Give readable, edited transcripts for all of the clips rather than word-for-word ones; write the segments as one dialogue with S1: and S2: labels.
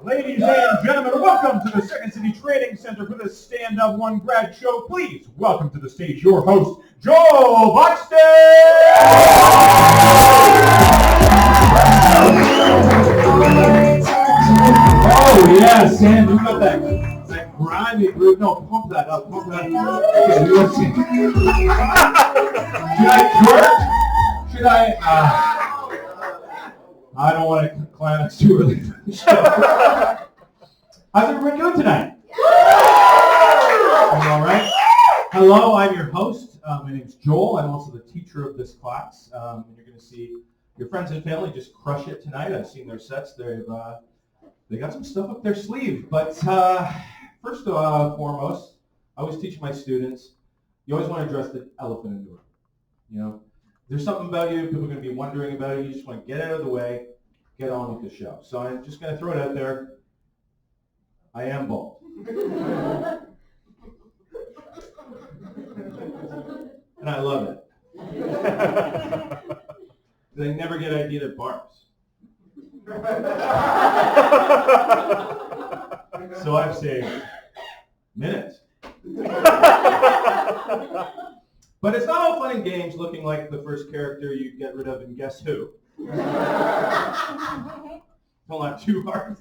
S1: Ladies and gentlemen, welcome to the Second City Training Center for the Stand Up One Grad Show. Please welcome to the stage your host, Joel Buxton! Oh yeah, Sam, you got that grimy groove. No, pump that up, pump that up. Okay, let's see. Should I twerk? Should I don't want to climax too early for the show. How's everyone doing tonight? All right. Hello, I'm your host. My name's Joel. I'm also the teacher of this class. And you're going to see your friends and family just crush it tonight. I've seen their sets. They got some stuff up their sleeve. But first and foremost, I always teach my students, you always want to address the elephant in the room. You know, there's something about you, people are going to be wondering about it. You just want to get out of the way, get on with the show. So I'm just going to throw it out there. I am bald. And I love it. They never get idea that barbs. So I've saved minutes. But it's not all fun and games looking like the first character you get rid of in Guess Who. Don't laugh too hard.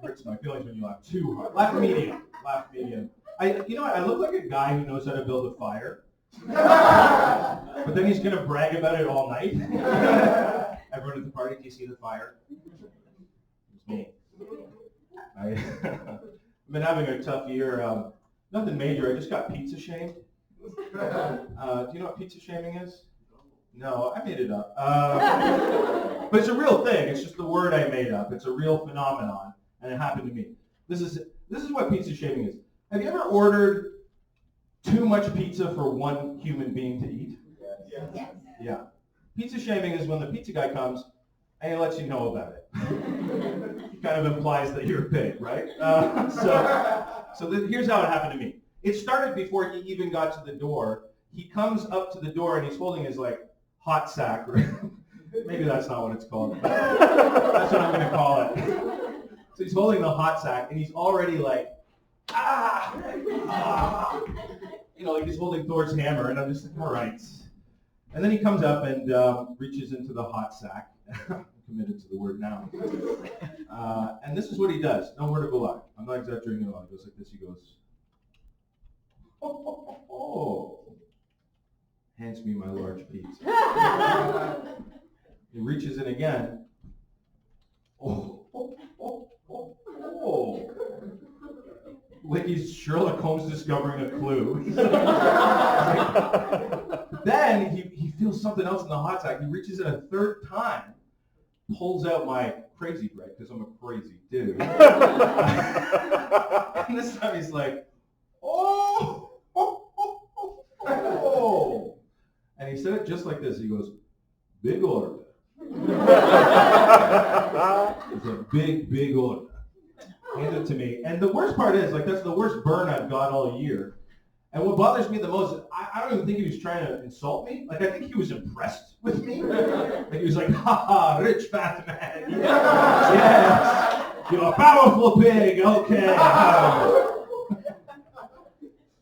S1: Hurts my feelings when you laugh too hard. Laugh medium. Laugh medium. I look like a guy who knows how to build a fire. But then he's going to brag about it all night. Everyone at the party, do you see the fire? It's me. I've been having a tough year. Nothing major. I just got pizza shamed. Do you know what pizza shaming is? No, I made it up. But it's a real thing. It's just the word I made up. It's a real phenomenon, and it happened to me. This is what pizza shaming is. Have you ever ordered too much pizza for one human being to eat? Yes. Yeah. Pizza shaming is when the pizza guy comes and he lets you know about it. He kind of implies that you're big, right? Here's how it happened to me. It started before he even got to the door. He comes up to the door and he's holding his hot sack. Maybe that's not what it's called. That's what I'm going to call it. So he's holding the hot sack and he's already he's holding Thor's hammer, and I'm just like, all right. And then he comes up and reaches into the hot sack. I'm committed to the word now. And this is what he does. No word of a lie. I'm not exaggerating at all. He goes like this. He goes, oh. Hands me my large pizza. He reaches in again. Oh. Like he's Sherlock Holmes discovering a clue. Then he feels something else in the hot sack. He reaches in a third time, pulls out my crazy bread, because I'm a crazy dude. And this time he's like, oh. And he said it just like this. He goes, big order. It's a big order. Hands it to me. And the worst part is, that's the worst burn I've got all year. And what bothers me the most, I don't even think he was trying to insult me. I think he was impressed with me. He was like, ha, rich fat man. Yes. You're a powerful pig. Okay.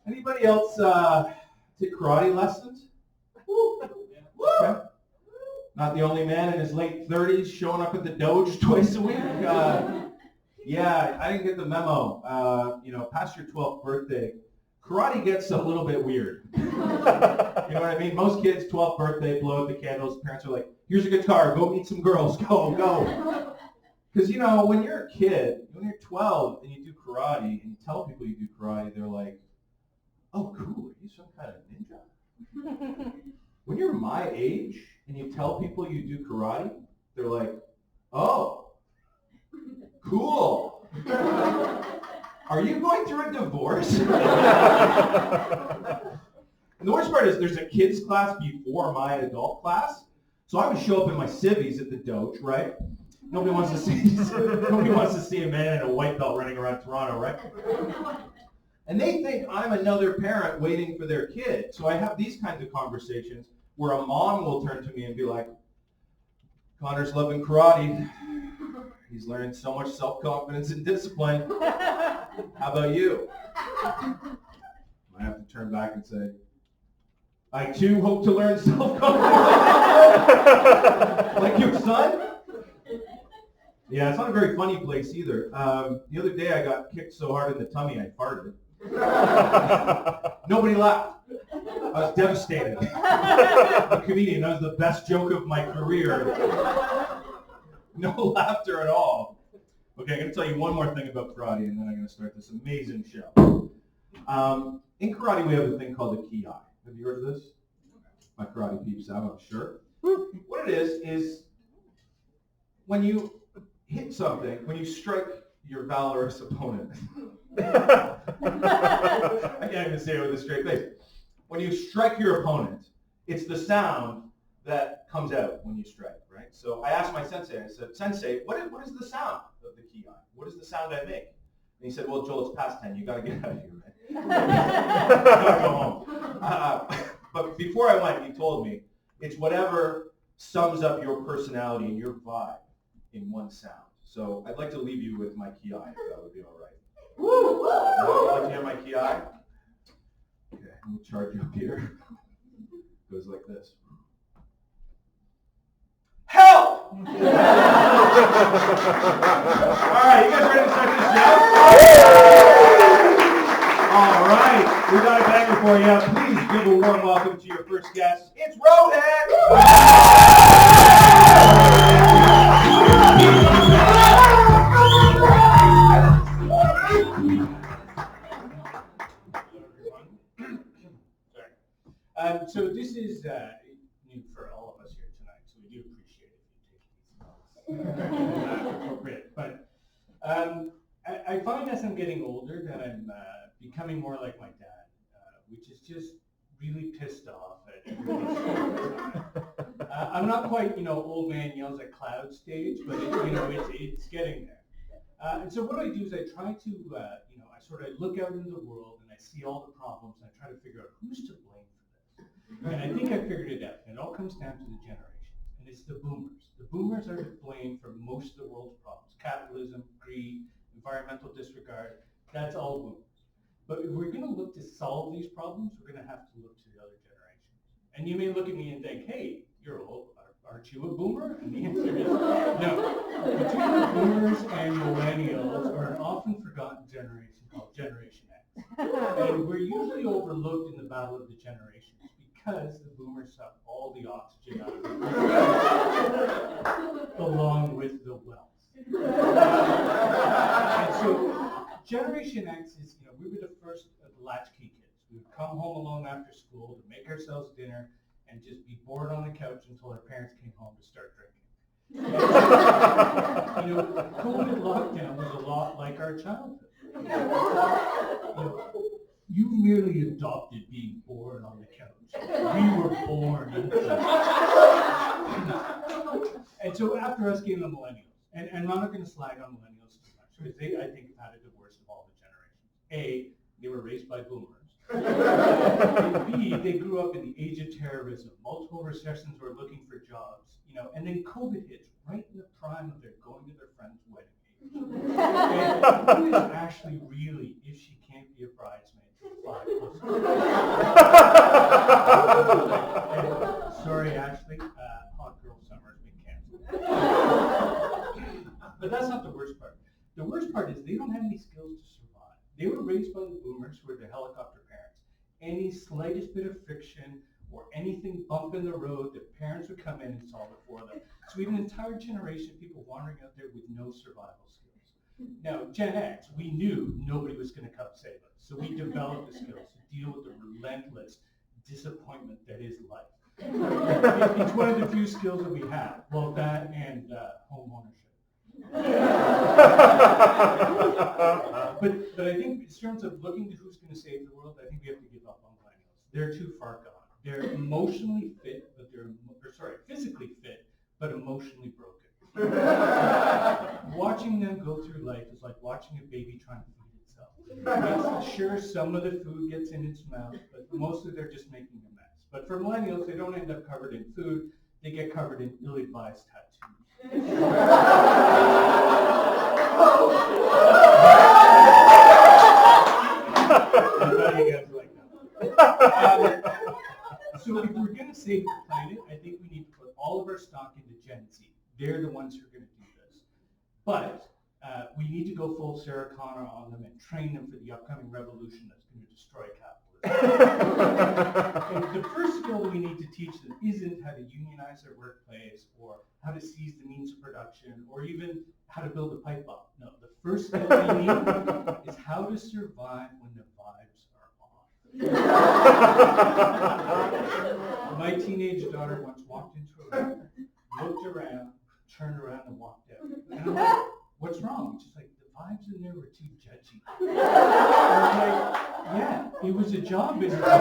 S1: Anybody else take karate lessons? Okay. Not the only man in his late 30s showing up at the Doge twice a week. Yeah, I didn't get the memo. Past your 12th birthday, karate gets a little bit weird. You know what I mean? Most kids, 12th birthday, blow out the candles. Parents are like, here's a guitar. Go meet some girls. Go. Because, when you're a kid, when you're 12 and you do karate and you tell people you do karate, they're like, oh, cool. Are you some kind of ninja? When you're my age and you tell people you do karate, they're like, oh. Cool. Are you going through a divorce? And the worst part is there's a kids class before my adult class. So I would show up in my civvies at the Doge, right? Nobody wants to see a man in a white belt running around Toronto, right? And they think I'm another parent waiting for their kid. So I have these kinds of conversations where a mom will turn to me and be like, Connor's loving karate. He's learned so much self-confidence and discipline. How about you? I have to turn back and say, I too hope to learn self-confidence. Like your son? Yeah, it's not a very funny place either. The other day I got kicked so hard in the tummy I farted. Nobody laughed. I was devastated. I'm a comedian. That was the best joke of my career. No laughter at all. Okay, I'm going to tell you one more thing about karate, and then I'm going to start this amazing show. In karate, we have a thing called a ki. Have you heard of this? My karate peeps have, I'm sure. What it is when you hit something, when you strike your valorous opponent. I can't even say it with a straight face. When you strike your opponent, it's the sound that comes out when you strike, right? So I asked my sensei, I said, Sensei, what is the sound of the ki? What is the sound I make? And he said, well, Joel, it's past 10. You got to get out of here, man. You got to go home. But before I went, he told me, it's whatever sums up your personality and your vibe in one sound. So I'd like to leave you with my ki, if that would be all right. Woo! Would you like to hear my ki? Okay, I'm going to charge you up here. It goes like this. Help! All right, you guys ready to start this show? All right, we got a banger for you. Please give a warm welcome to your first guest. It's Rohit!
S2: So this is new for all of us here tonight, so we do appreciate it if you take these notes. Appropriate. But I find as I'm getting older that I'm becoming more like my dad, which is just really pissed off at everything. I'm not quite, old man yells at cloud stage, but it's getting there. And so what I do is I try to, I sort of look out into the world and I see all the problems and I try to figure out who's to blame for this. And I think I figured it out. And it all comes down to the generations. And it's the boomers. The boomers are to blame for most of the world's problems. Capitalism, greed, environmental disregard, that's all boomers. But if we're going to look to solve these problems, we're going to have to look to the other generations. And you may look at me and think, hey, you're old. Aren't you a boomer? And the answer is no. Between the boomers and millennials are an often forgotten generation called Generation X. And we're usually overlooked in the battle of the generations because the boomers suck all the oxygen out of the along with the wealth. And so Generation X is, we were the first of the latchkey kids. We would come home alone after school to make ourselves dinner and just be bored on the couch until our parents came home to start drinking. COVID lockdown was a lot like our childhood. You merely adopted being bored on the couch. We were born into it. And so after us came the millennials. And I'm not going to slag on millennials too much, because they, I think, have had it the worst of all the generations. A, they were raised by boomers. And B, they grew up in the age of terrorism. Multiple recessions were looking for jobs, and then COVID hits right in the prime of their going to their friend's wedding age. And who is Ashley really if she can't be a bridesmaid for 5 plus? Sorry, Ashley. Hot girl summer has been canceled. But that's not the worst part. The worst part is they don't have any skills to survive. They were raised by the boomers who were the helicopter parents. Any slightest bit of friction or anything bump in the road, the parents would come in and solve it for them. So we have an entire generation of people wandering out there with no survival skills. Now, Gen X, we knew nobody was going to come save us. So we developed the skills to deal with the relentless disappointment that is life. It's one of the few skills that we have. Well, that and home ownership. But I think in terms of looking to who's going to save the world, I think we have to give up on millennials. They're too far gone. They're emotionally fit, but physically fit, but emotionally broken. Watching them go through life is like watching a baby trying to feed itself. Sure, some of the food gets in its mouth, but mostly they're just making a mess. But for millennials, they don't end up covered in food. They get covered in ill-advised tattoos. I thought you guys like that. So if we're going to save the planet, I think we need to put all of our stock into Gen Z. They're the ones who are going to do this. But we need to go full Sarah Connor on them and train them for the upcoming revolution that's going to destroy capitalism. And the first skill that we need to teach them isn't how to unionize their workplace or how to seize the means of production or even how to build a pipe bomb. No, the first skill we need is how to survive when the vibes are off. My teenage daughter once walked into a room, looked around, turned around and walked out. And I'm like, what's wrong? She's like, the vibes in there were too judgy. And I'm like, yeah, it was a job interview. Get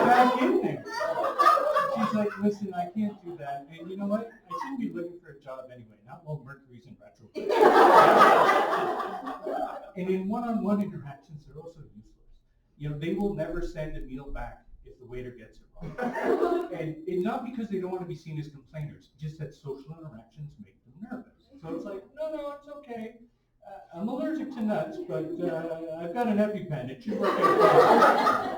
S2: back in there. She's like, listen, I can't do that. And you know what? I shouldn't be looking for a job anyway, not while Mercury's in retrograde. And in one-on-one interactions, they're also useless. You know, they will never send a meal back if the waiter gets it wrong. And not because they don't want to be seen as complainers, just that social interactions make them nervous. So it's like, no, it's okay. I'm allergic to nuts, but I've got an EpiPen. It should work out.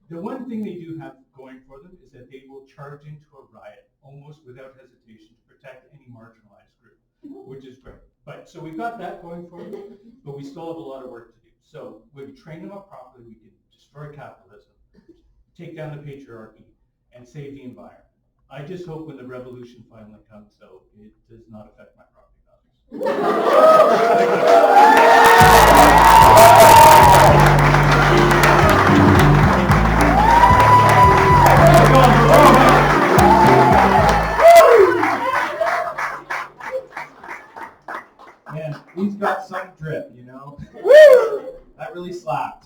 S2: The one thing they do have going for them is that they will charge into a riot almost without hesitation to protect any marginalized group, which is great. But so we've got that going for them, but we still have a lot of work to do. So when we train them up properly, we can destroy capitalism, take down the patriarchy, and save the environment. I just hope when the revolution finally comes, though, it does not affect my property values. Man, he's got some drip, you know? That really slapped.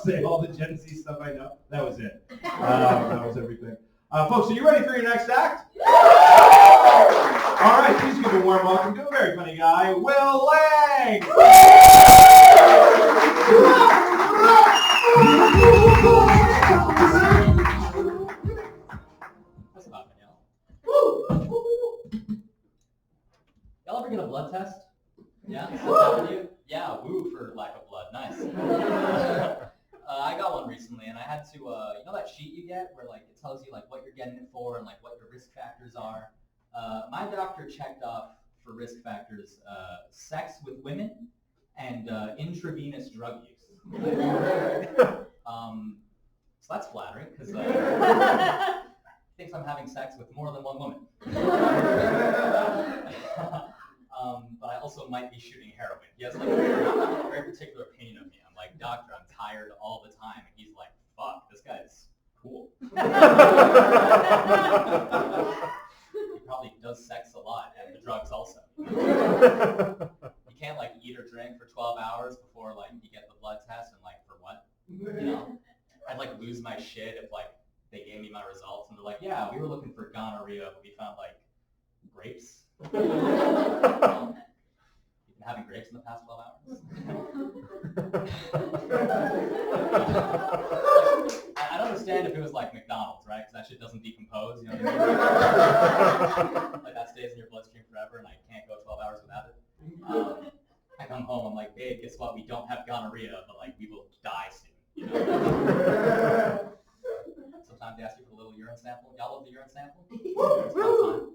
S2: Say all the Gen Z stuff I know. That was it. That was everything. Folks, are you ready for your next act? All right, please give a warm welcome to a very funny guy, Will Lang.
S3: What's up, y'all? Y'all ever get a blood test? Yeah? Does that happen to you? Yeah, woo for lack of blood. Nice. I got one recently, and I had to, you know that sheet you get where like it tells you like what you're getting it for and like what your risk factors are. My doctor checked off for risk factors sex with women and intravenous drug use. So that's flattering because he thinks I'm having sex with more than one woman. But I also might be shooting heroin. He has like a very particular opinion of me. I'm like, doctor, I'm tired all the time. And he's like, fuck, this guy's cool. He probably does sex a lot and the drugs also. You can't like eat or drink for 12 hours before like you get the blood test and like for what? You know? I'd like lose my shit if like they gave me my results and they're like, yeah, we were looking for gonorrhea, but we found like grapes. You've been having grapes in the past 12 hours? I'd understand if it was like McDonald's, right? Because that shit doesn't decompose, you know what I mean? Like that stays in your bloodstream forever and I can't go 12 hours without it. I come home, I'm like, babe, guess what? We don't have gonorrhea, but like we will die soon, you know? Sometimes they ask you for a little urine sample. Y'all love the urine sample? It's fun time.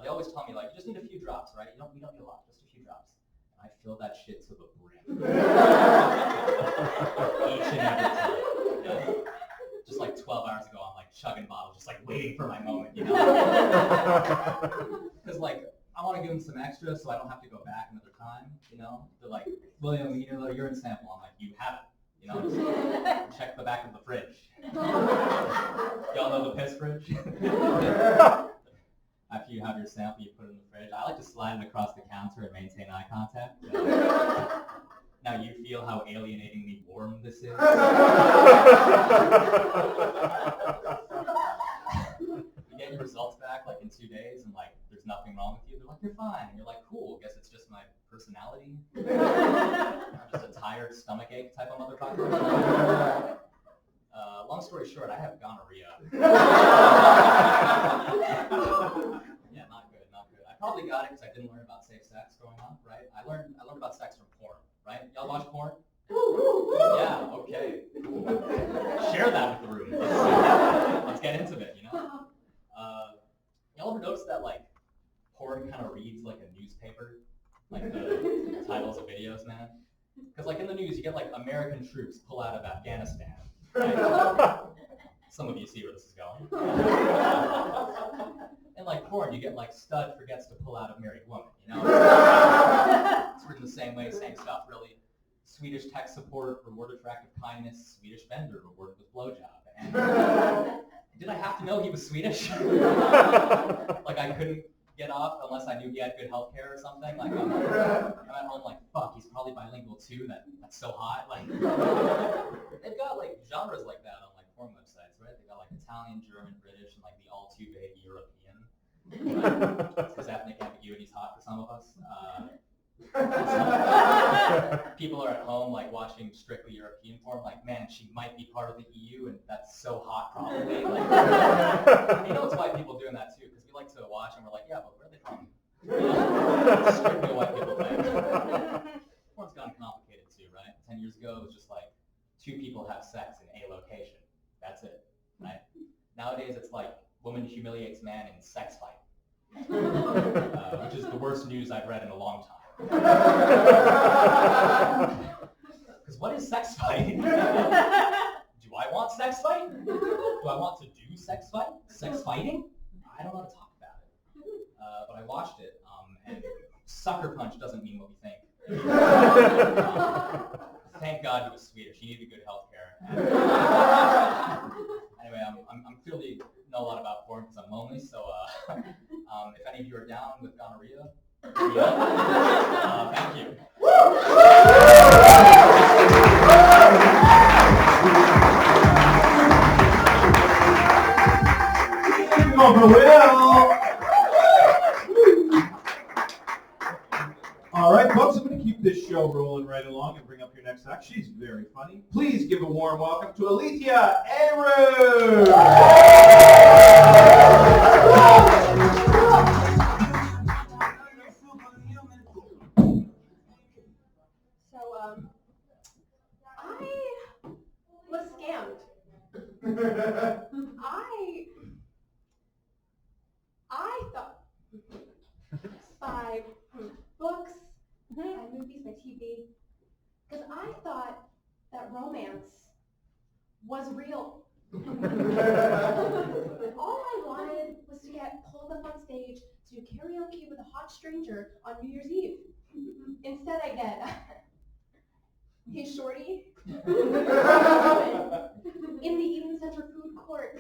S3: They always tell me, like, you just need a few drops, right? We don't need a lot, just a few drops. And I fill that shit to the brim. Each and every time. You know? Just like 12 hours ago, I'm like chugging bottles, just like waiting for my moment, you know? Because like, I want to give them some extra so I don't have to go back another time, you know? They're like, William, we need a urine sample. I'm like, you have it. You know, just check the back of the fridge. Y'all know the piss fridge? After you have your sample, you put it in the fridge. I like to slide it across the counter and maintain eye contact. Now you feel how alienatingly warm this is. You get your results back like in 2 days, and like there's nothing wrong with you. They're like, you're fine, and you're like, cool. Guess it's just my personality. I'm just a tired stomach ache type of motherfucker. Long story short, I have gonorrhea. Yeah, not good, not good. I probably got it because I didn't learn about safe sex growing up, right? I learned about sex from porn, right? Y'all watch porn? Yeah, okay, cool. Share that with the room. Let's get into it, you know? Y'all ever notice that, like, porn kind of reads like a newspaper? Like the titles of videos, man? Because, like, in the news, you get, like, American troops pull out of Afghanistan. Right? Some of you see where this is going. And like porn, you get like stud forgets to pull out of married woman, you know? It's written the same way, same stuff really. Swedish tech support rewarded for act of kindness, Swedish vendor rewarded with blowjob. And did I have to know he was Swedish? Like I couldn't get off unless I knew he had good health care or something. Like I'm at home like, fuck, he's probably bilingual too, that's so hot. Like they've got like genres like that on like porn websites, right? They've got like Italian, German, British, and like the all too vague European. Because ethnic ambiguity is hot for some of us. People are at home like watching strictly European porn, like, man, she might be part of the EU, and that's so hot probably. Like, you know, it's white people doing that too, because we like to watch and we're like, yeah, but where are they from? It's strictly a white people thing. Porn's gotten complicated too, right? 10 years ago, it was just like 2 people have sex in a location. That's it, right? Nowadays, it's like woman humiliates man in sex fight, which is the worst news I've read in a long time. Because what is sex fight? Do I want sex fight? Do I want to do sex fight? Sex fighting? I don't know how to talk about it. But I watched it, and sucker punch doesn't mean what we think. Thank God he was Swedish. He needed good health care. Anyway, I'm clearly know a lot about porn because I'm lonely. So if any of you are down with gonorrhea, thank you.
S1: Over Will. All right, folks, I'm going to keep this show rolling right along and bring up your next act. She's very funny. Please give a warm welcome to Alethea Aru.
S4: I was scammed. I thought by books, by movies, by TV, because I thought that romance was real. All I wanted was to get pulled up on stage to do karaoke with a hot stranger on New Year's Eve. Instead, I get, hey shorty, in the Eden Center food court.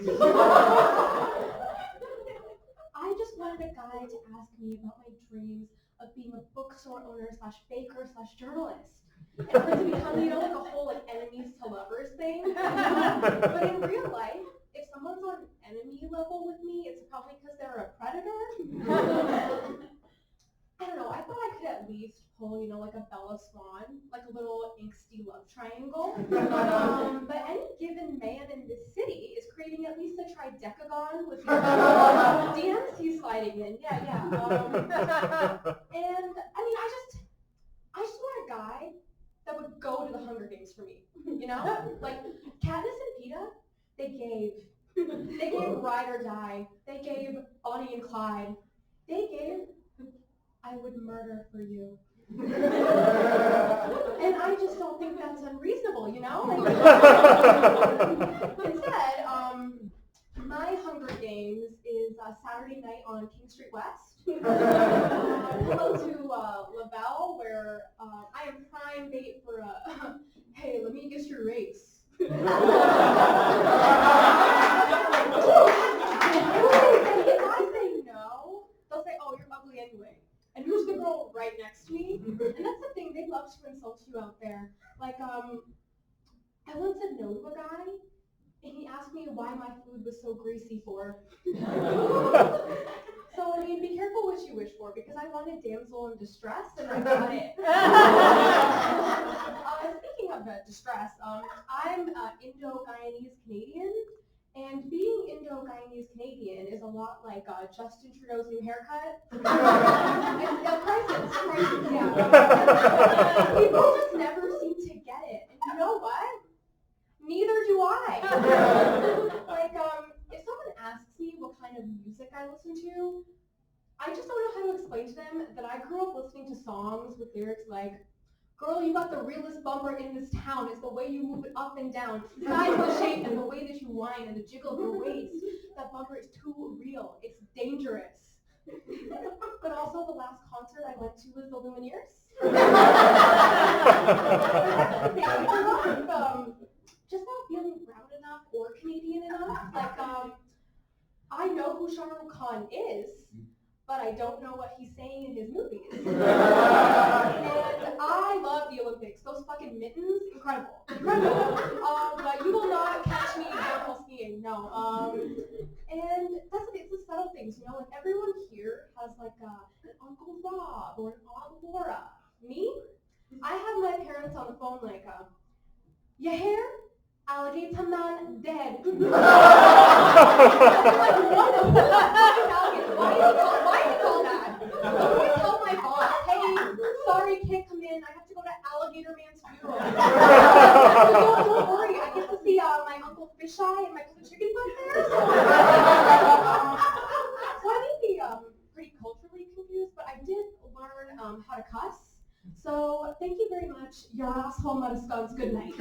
S4: I just wanted a guy to ask me about my dreams of being a bookstore owner / baker / journalist. And for it to become, like a whole like enemies to lovers thing. But in real life, if someone's on enemy level with me, it's probably because they're a predator. I don't know, I thought I could at least pull, like a Bella Swan, like a little angsty love triangle. But any given man in this city is craving at least a tridecagon with the DMs he's sliding in. Yeah. And I mean, I just want a guy that would go to the Hunger Games for me. Like Katniss and Peeta, they gave Ride or Die. They gave Bonnie and Clyde. They gave I would murder for you. And I just don't think that's unreasonable, Instead, my Hunger Games is Saturday night on King Street West. Hello to Lavelle, where I am prime bait for hey, let me guess your race. And if I say no, they'll say, oh, you're ugly anyway. and who's the girl right next to me? And that's the thing, they love to insult you out there. Like, I once said no to a guy, and he asked me why my food was so greasy for. So, I mean, be careful what you wish for, because I wanted damsel in distress, and I got it. Speaking of distress, I'm Indo-Guyanese Canadian, and being Indo-Guyanese Canadian is a lot like Justin Trudeau's new haircut. It's crisis, yeah. People just never seem to get it, and you know what? Neither do I. Like, if someone asks me what kind of music I listen to, I just don't know how to explain to them that I grew up listening to songs with lyrics like, girl, you got the realest bumper in this town. It's the way you move it up and down. The size, the shape, and the way that you whine and the jiggle of your waist. That bumper is too real. It's dangerous. But also the last concert I went to was the Lumineers. Just not feeling proud enough or Canadian enough. Like, I know who Shah Rukh Khan is, but I don't know what he's saying in his movies. And I love the Olympics. Those fucking mittens, incredible. But you will not catch me vertical skiing, no. And that's the thing, it's the subtle things, you know, like everyone here has like an Uncle Rob or an Aunt Laura. Me? I have my parents on the phone like, you hear? Alligator man dead. I'm like, what the fuck? Alligator? Why do you call that? I'm going to tell my boss, hey, sorry, can't come in. I have to go to Alligator Man's funeral. Don't worry, I get to see my Uncle Fisheye and my cousin Chickenfoot there. So I may be pretty culturally confused, but I did learn how to cuss. So thank you very much. Your asshole mother skunks. Good night.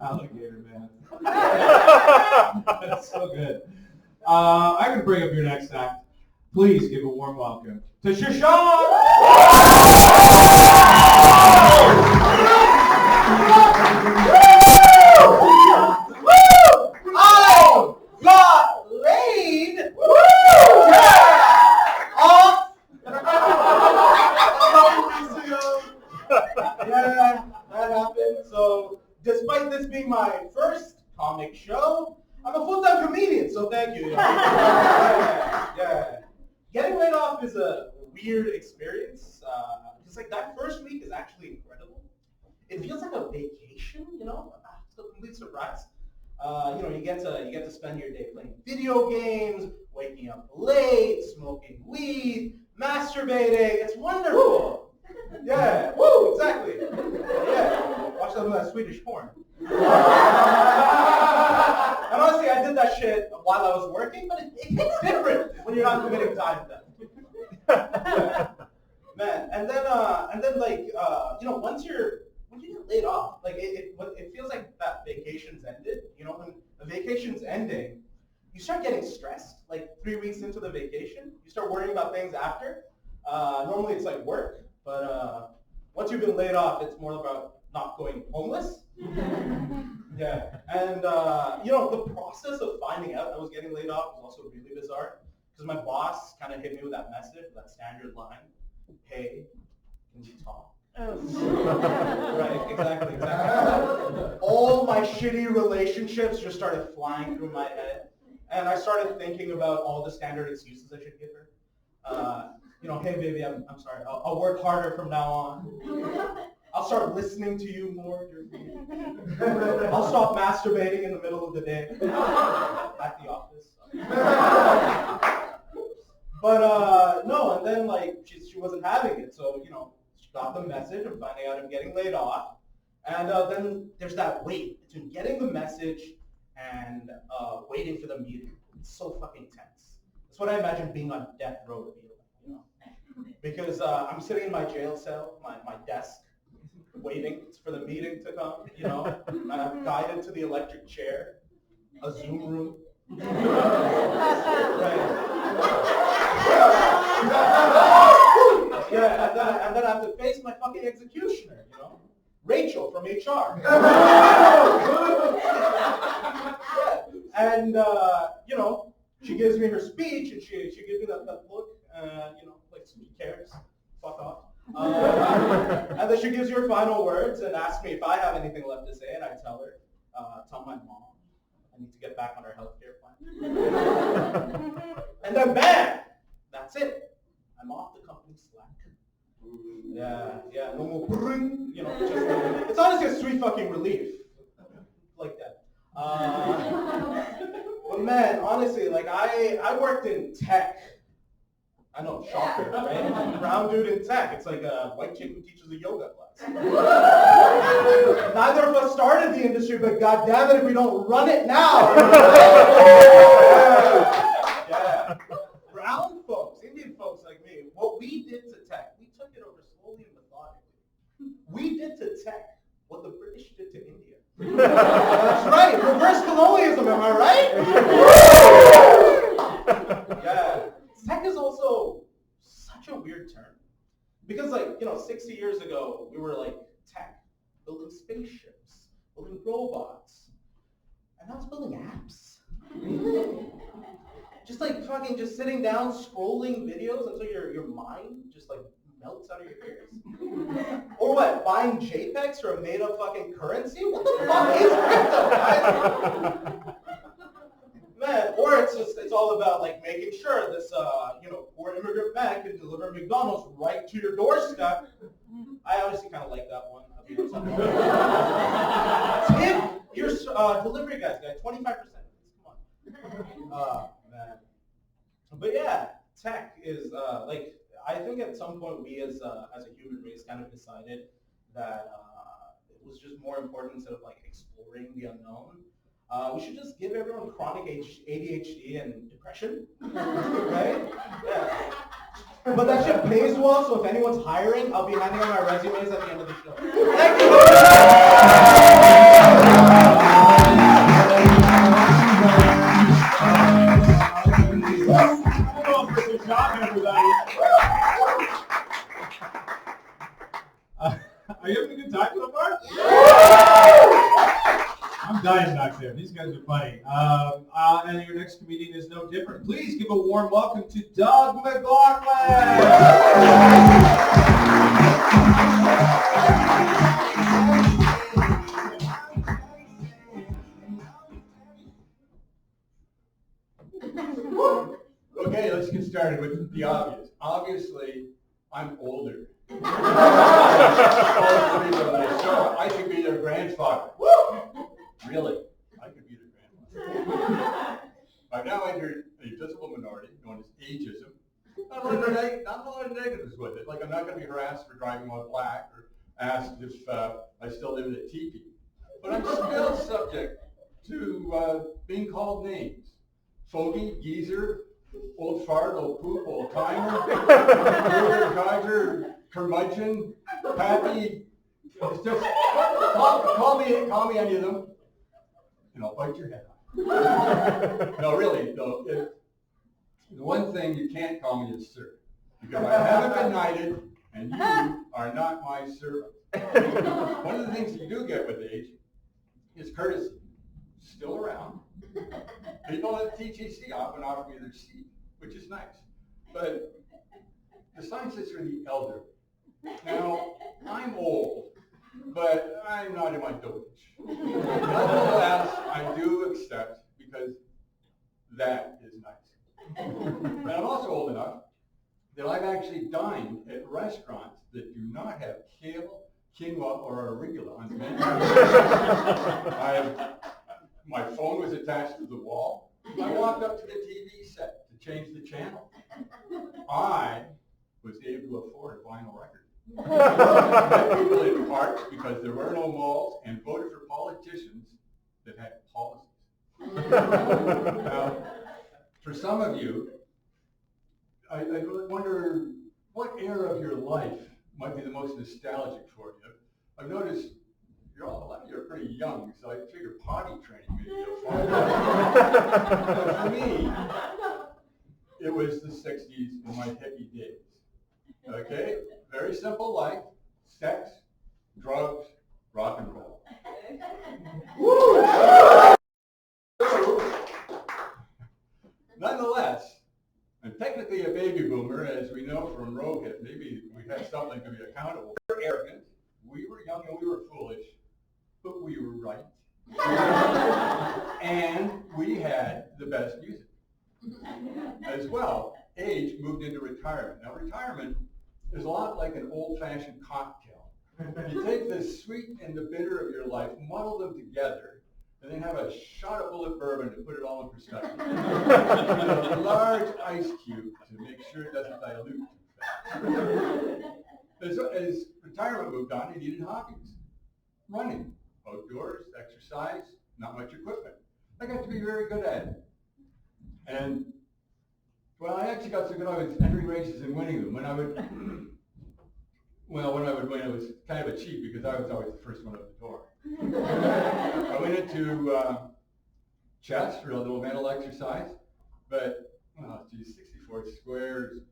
S1: Alligator man. That's so good. I'm going to bring up your next act. Please give a warm welcome to Shashank!
S5: I got laid! Off! Yeah, that happened. So, despite this being my first comic show, I'm a full-time comedian, so thank you. Yeah. Getting laid off is a weird experience. Just like that first week is actually incredible. It feels like a vacation, you know? It's a complete surprise. You get to spend your day playing video games, waking up late, smoking weed, masturbating. It's wonderful. Yeah, woo, exactly. Yeah, watch some of that Swedish porn. And honestly, I did that shit while I was working, but it hits different when you're not committing time to that. Man, and then like once you get laid off, like it feels like that vacation's ended. You know, when the vacation's ending, you start getting stressed. Like 3 weeks into the vacation, you start worrying about things after. Normally it's like work, but once you've been laid off, it's more about not going homeless. Yeah, and the process of finding out I was getting laid off was also really bizarre because my boss kind of hit me with that message, that standard line, "Hey, can you talk?" Oh. Right, exactly. All my shitty relationships just started flying through my head, and I started thinking about all the standard excuses I should give her. Hey baby, I'm sorry. I'll work harder from now on. I'll start listening to you more. I'll stop masturbating in the middle of the day at the office. But no, and then like she wasn't having it, so she got the message of finding out I'm getting laid off, and then there's that wait between getting the message and waiting for the meeting. It's so fucking tense. That's what I imagine being on death row to be like, because I'm sitting in my jail cell, my desk, waiting for the meeting to come, and I'm guided to the electric chair, a Zoom room. Yeah, and then I have to face my fucking executioner, you know? Rachel from HR. And, you know, she gives me her speech, and she gives me that look, you know, like, who cares? Fuck off. And then she gives you her final words and asks me if I have anything left to say, and I tell her, tell my mom I need to get back on her healthcare plan. And then bam! That's it. I'm off the company Slack. Yeah, no more bring, you know, just, it's honestly a sweet fucking relief. Like that. But man, honestly, like I worked in tech. I know, shocker, right? Brown dude in tech. It's like a white chick who teaches a yoga class. Neither of us started the industry, but god damn it if we don't run it now. Yeah. Brown folks, Indian folks like me, what we did to tech, we took it over slowly and methodically. We did to tech what the British did to India. That's right, reverse colonialism, am I right? Yeah. Tech is also such a weird term. Because like, you know, 60 years ago, we were like tech, building spaceships, building robots. And now it's building apps. Just like fucking just sitting down scrolling videos until your mind just like melts out of your ears. Or what, buying JPEGs for a made up fucking currency? What the fuck is crypto, guys? Man, or it's all about like making sure this you know, poor immigrant man can deliver McDonald's right to your doorstep. I obviously kind of like that one. Tip your delivery guys, 25%. Come on. Man. But yeah, tech is like I think at some point we as a human race kind of decided that it was just more important instead of like exploring the unknown. We should just give everyone chronic ADHD and depression, right? Yeah. But that shit pays well, so if anyone's hiring, I'll be handing out my resumes at the end of the show. Thank you!
S1: Good job, everybody. Are you having a good time so far? I'm dying back there. These guys are funny. And your next comedian is no different. Please give a warm welcome to Doug McLaughlin.
S6: Okay, let's get started with the obvious. Obviously, I'm older. So I could be their grandfather. Really? I could be their grandfather. I've now entered a visible minority known as ageism. Not a lot of negatives with it. Like I'm not going to be harassed for driving while black or asked if I still live in a teepee. But I'm still subject to being called names. Fogey, geezer, old fart, old poop, old timer, Kaiser, curmudgeon, pappy. It's just call me any of them, and I'll bite your head off. No, really, no. The one thing you can't call me is sir, because I haven't been knighted, and you are not my servant. One of the things you do get with age is courtesy. Still around. People at TTC often offer me their seat, which is nice. But the sign says you're the elder. Now, I'm old, but I'm not in my dotage. Nevertheless, I do accept because that is nice. And I'm also old enough that I've actually dined at restaurants that do not have kale, quinoa, or arugula on the menu. My phone was attached to the wall. I walked up to the TV set to change the channel. I was able to afford a vinyl record. Met people in parks because there were no malls and voted for politicians that had policies. Now, for some of you, I wonder what era of your life might be the most nostalgic for you. I've noticed a lot of you are pretty young, so I figure potty training may be a fun one. For me, it was the 60s and my hippie days. Okay, very simple life, sex, drugs, rock and roll. Nonetheless, I'm technically a baby boomer, as we know from Rohit. Maybe we have something to be accountable. We were arrogant, we were young and we were foolish, but we were right. And we had the best music. As well, age moved into retirement. Now retirement is a lot like an old-fashioned cocktail. You take the sweet and the bitter of your life, muddle them together, and then have a shot of bullet bourbon to put it all in perspective. And a large ice cube to make sure it doesn't dilute too fast. As retirement moved on, you needed hobbies. Running, outdoors, exercise, not much equipment. I got to be very good at it. And well, I actually got so good I was entering races and winning them. When I would win, it was kind of a cheat because I was always the first one out the door. I went into chess for a little mental exercise, but, well, geez, 64 squares,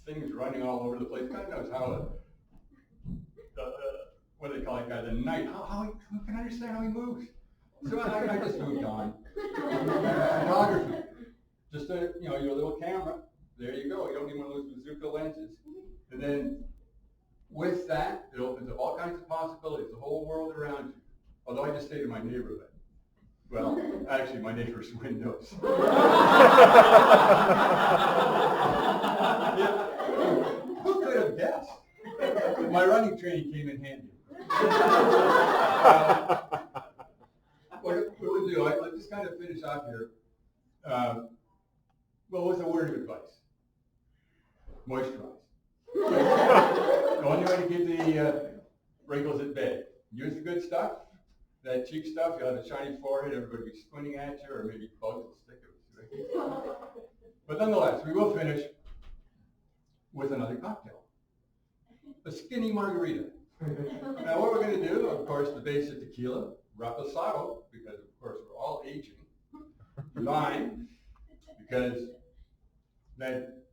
S6: things running all over the place. God knows how, what do they call it, guy, the knight, how who can understand how he moves? So I just moved on. Photography, just your little camera, there you go. You don't need one of those bazooka lenses. And then with that, it opens up all kinds of possibilities, the whole world around you. Although I just stayed in my neighborhood. Well, actually, my neighbor's windows. Who could have guessed? My running training came in handy. What we'll do, I'll just kind of finish off here. Well, what's a word of advice? Moisturize. The only way to keep the wrinkles at bay. Use the good stuff. That cheap stuff, you'll have a shiny forehead, everybody will be squinting at you, or maybe bugs will stick at you. But nonetheless, we will finish with another cocktail. A skinny margarita. Now what we're going to do, of course, the base of tequila, reposado, because of course we're all aging. Lime, because that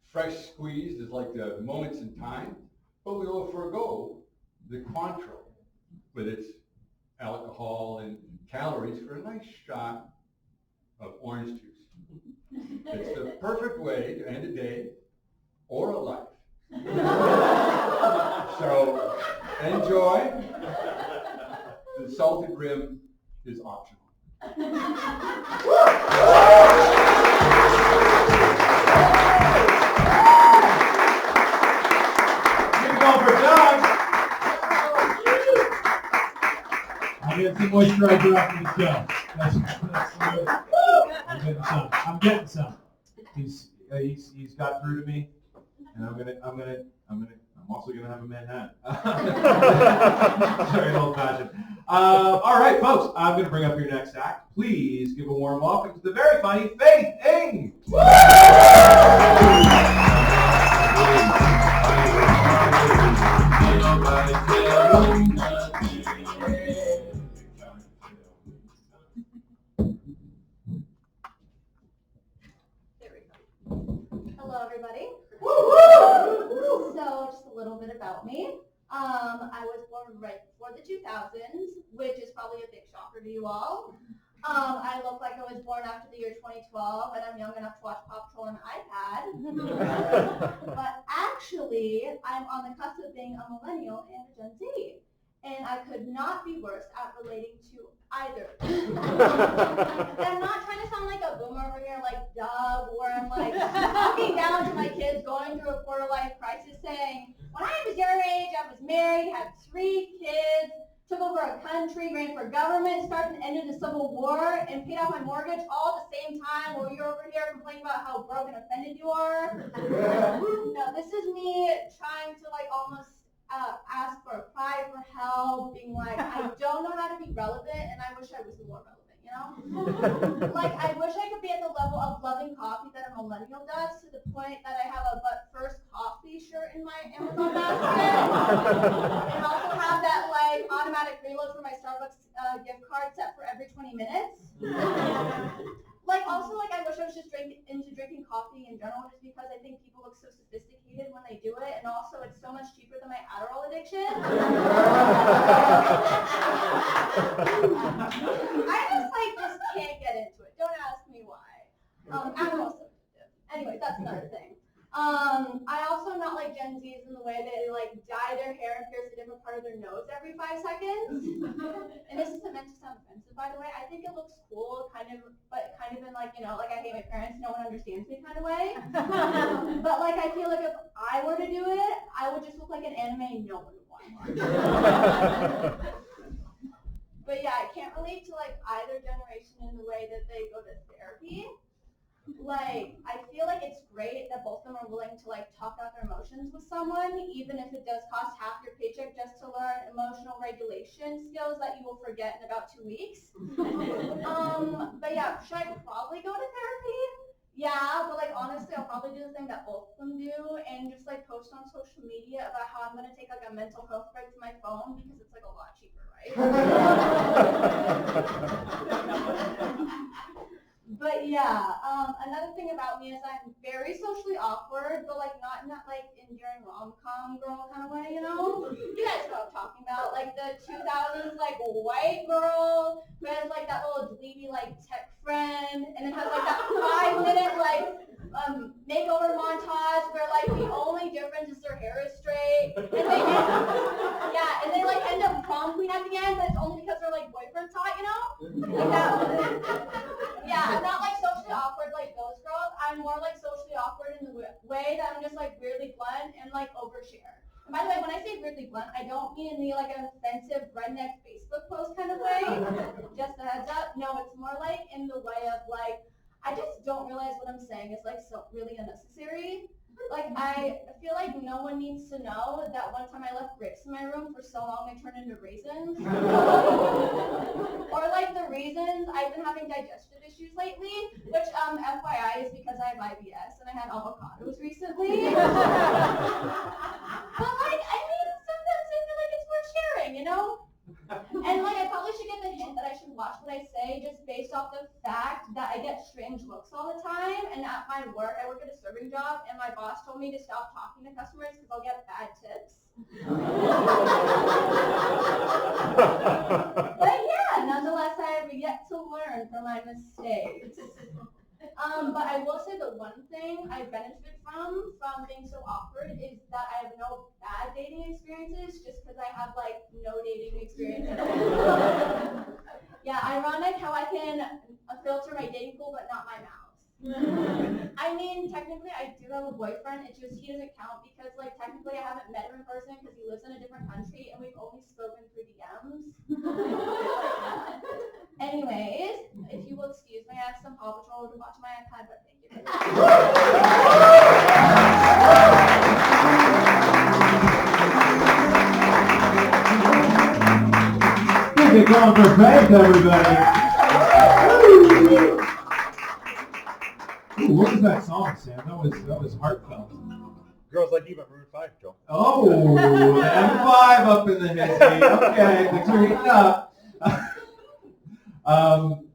S6: fresh squeezed is like the moments in time, but we will forego the Cointreau with its alcohol and calories for a nice shot of orange juice. It's the perfect way to end a day or a life. So enjoy. The salted rim is optional.
S1: Keep it going for Doug. I get some moisturizer after the show. I'm getting some. He's got through to me, and I'm also gonna have a Manhattan. Very old fashioned. All right, folks. I'm gonna bring up your next act. Please give a warm welcome to the very funny Faith Ng.
S4: Hello, everybody. So, just a little bit about me. I was born right before the 2000s, which is probably a big shocker to you all. I look like I was born after the year 2012, and I'm young enough to watch Paw Patrol on an iPad. But actually, I'm on the cusp of being a millennial and a Gen Z. And I could not be worse at relating to either. I'm not trying to sound like a boomer over here like Doug, where I'm like talking down to my kids going through a quarter-life crisis saying, when I was your age, I was married, had 3 kids, took over a country, ran for government, started and ended the Civil War, and paid off my mortgage all at the same time while you're over here complaining about how broke and offended you are. No, this is me trying to like almost ask for a cry for help, being like, I don't know how to be relevant, and I wish I was more relevant, you know? Like, I wish I could be at the level of loving coffee that a millennial does, to the point that I have a But First Coffee shirt in my Amazon basket, and also have that, like, automatic reload for my Starbucks gift card set for every 20 minutes. Like, also, like, I wish I was just into drinking coffee in general, just because I think people look so sophisticated they do it, and also it's so much cheaper than my Adderall addiction. I just can't get into it. Don't ask me why. Adderall's so addictive. Anyway, that's another thing. I also not like Gen Zs in the way that they like dye their hair and pierce a different part of their nose every 5 seconds. And this isn't meant to sound offensive, by the way. I think it looks cool, kind of in like, like I hate my parents, no one understands me kind of way. But like I feel like if I were to do it, I would just look like an anime no one would want to watch. But yeah, I can't relate to like either generation in the way that they go to therapy. Like, I feel like it's great that both of them are willing to like talk out their emotions with someone, even if it does cost half your paycheck just to learn emotional regulation skills that you will forget in about 2 weeks. But yeah, should I probably go to therapy? Yeah, but like honestly, I'll probably do the thing that both of them do and just like post on social media about how I'm gonna take like a mental health break to my phone because it's like a lot cheaper, right? But yeah, another thing about me is I'm very socially awkward, but like not in that like endearing rom-com girl kind of way, You guys know what I'm talking about, like the 2000s like white girl who has like that little dweeby like tech friend, and then has like that 5-minute like makeover montage where like the only difference is their hair is straight, and they like end up prom queen at the end, but it's only because their like boyfriend's hot, Like that. Yeah, I'm not like socially awkward like those girls. I'm more like socially awkward in the way that I'm just like weirdly blunt and like overshare. And by the way, when I say weirdly blunt, I don't mean in the like an offensive redneck Facebook post kind of way. Just a heads up. No, it's more like in the way of like, I just don't realize what I'm saying is like so really unnecessary. Like I feel like no one needs to know that one time I left grapes in my room for so long they turned into raisins. Or like the reasons I've been having digestive issues lately, which FYI is because I have IBS and I had avocados recently. But like, I mean, sometimes I feel like it's worth sharing, And like I probably should get the hint that I should watch what I say just based off the fact that I get strange looks all the time, and at my work, I work at a serving job, and my boss told me to stop talking to customers because I'll get bad tips. But yeah, nonetheless, I have yet to learn from my mistakes. But I will say the one thing I benefited from being so awkward is that I have no bad dating experiences just because I have like no dating experience at all. Yeah, ironic how I can filter my dating pool but not my mouth. I mean, technically I do have a boyfriend, it's just he doesn't count because like technically I haven't met him in person because he lives in a different country and we've only spoken through DMs. Anyways, if you will excuse me, I have some Paw Patrol to watch my iPad, but thank you.
S1: Give it going for Faith, everybody. Ooh, what was that song, Sam? That was heartfelt.
S6: Girls Like You by Maroon 5, Joe.
S1: Oh, M5 up in the hissy. Okay, things are heating up.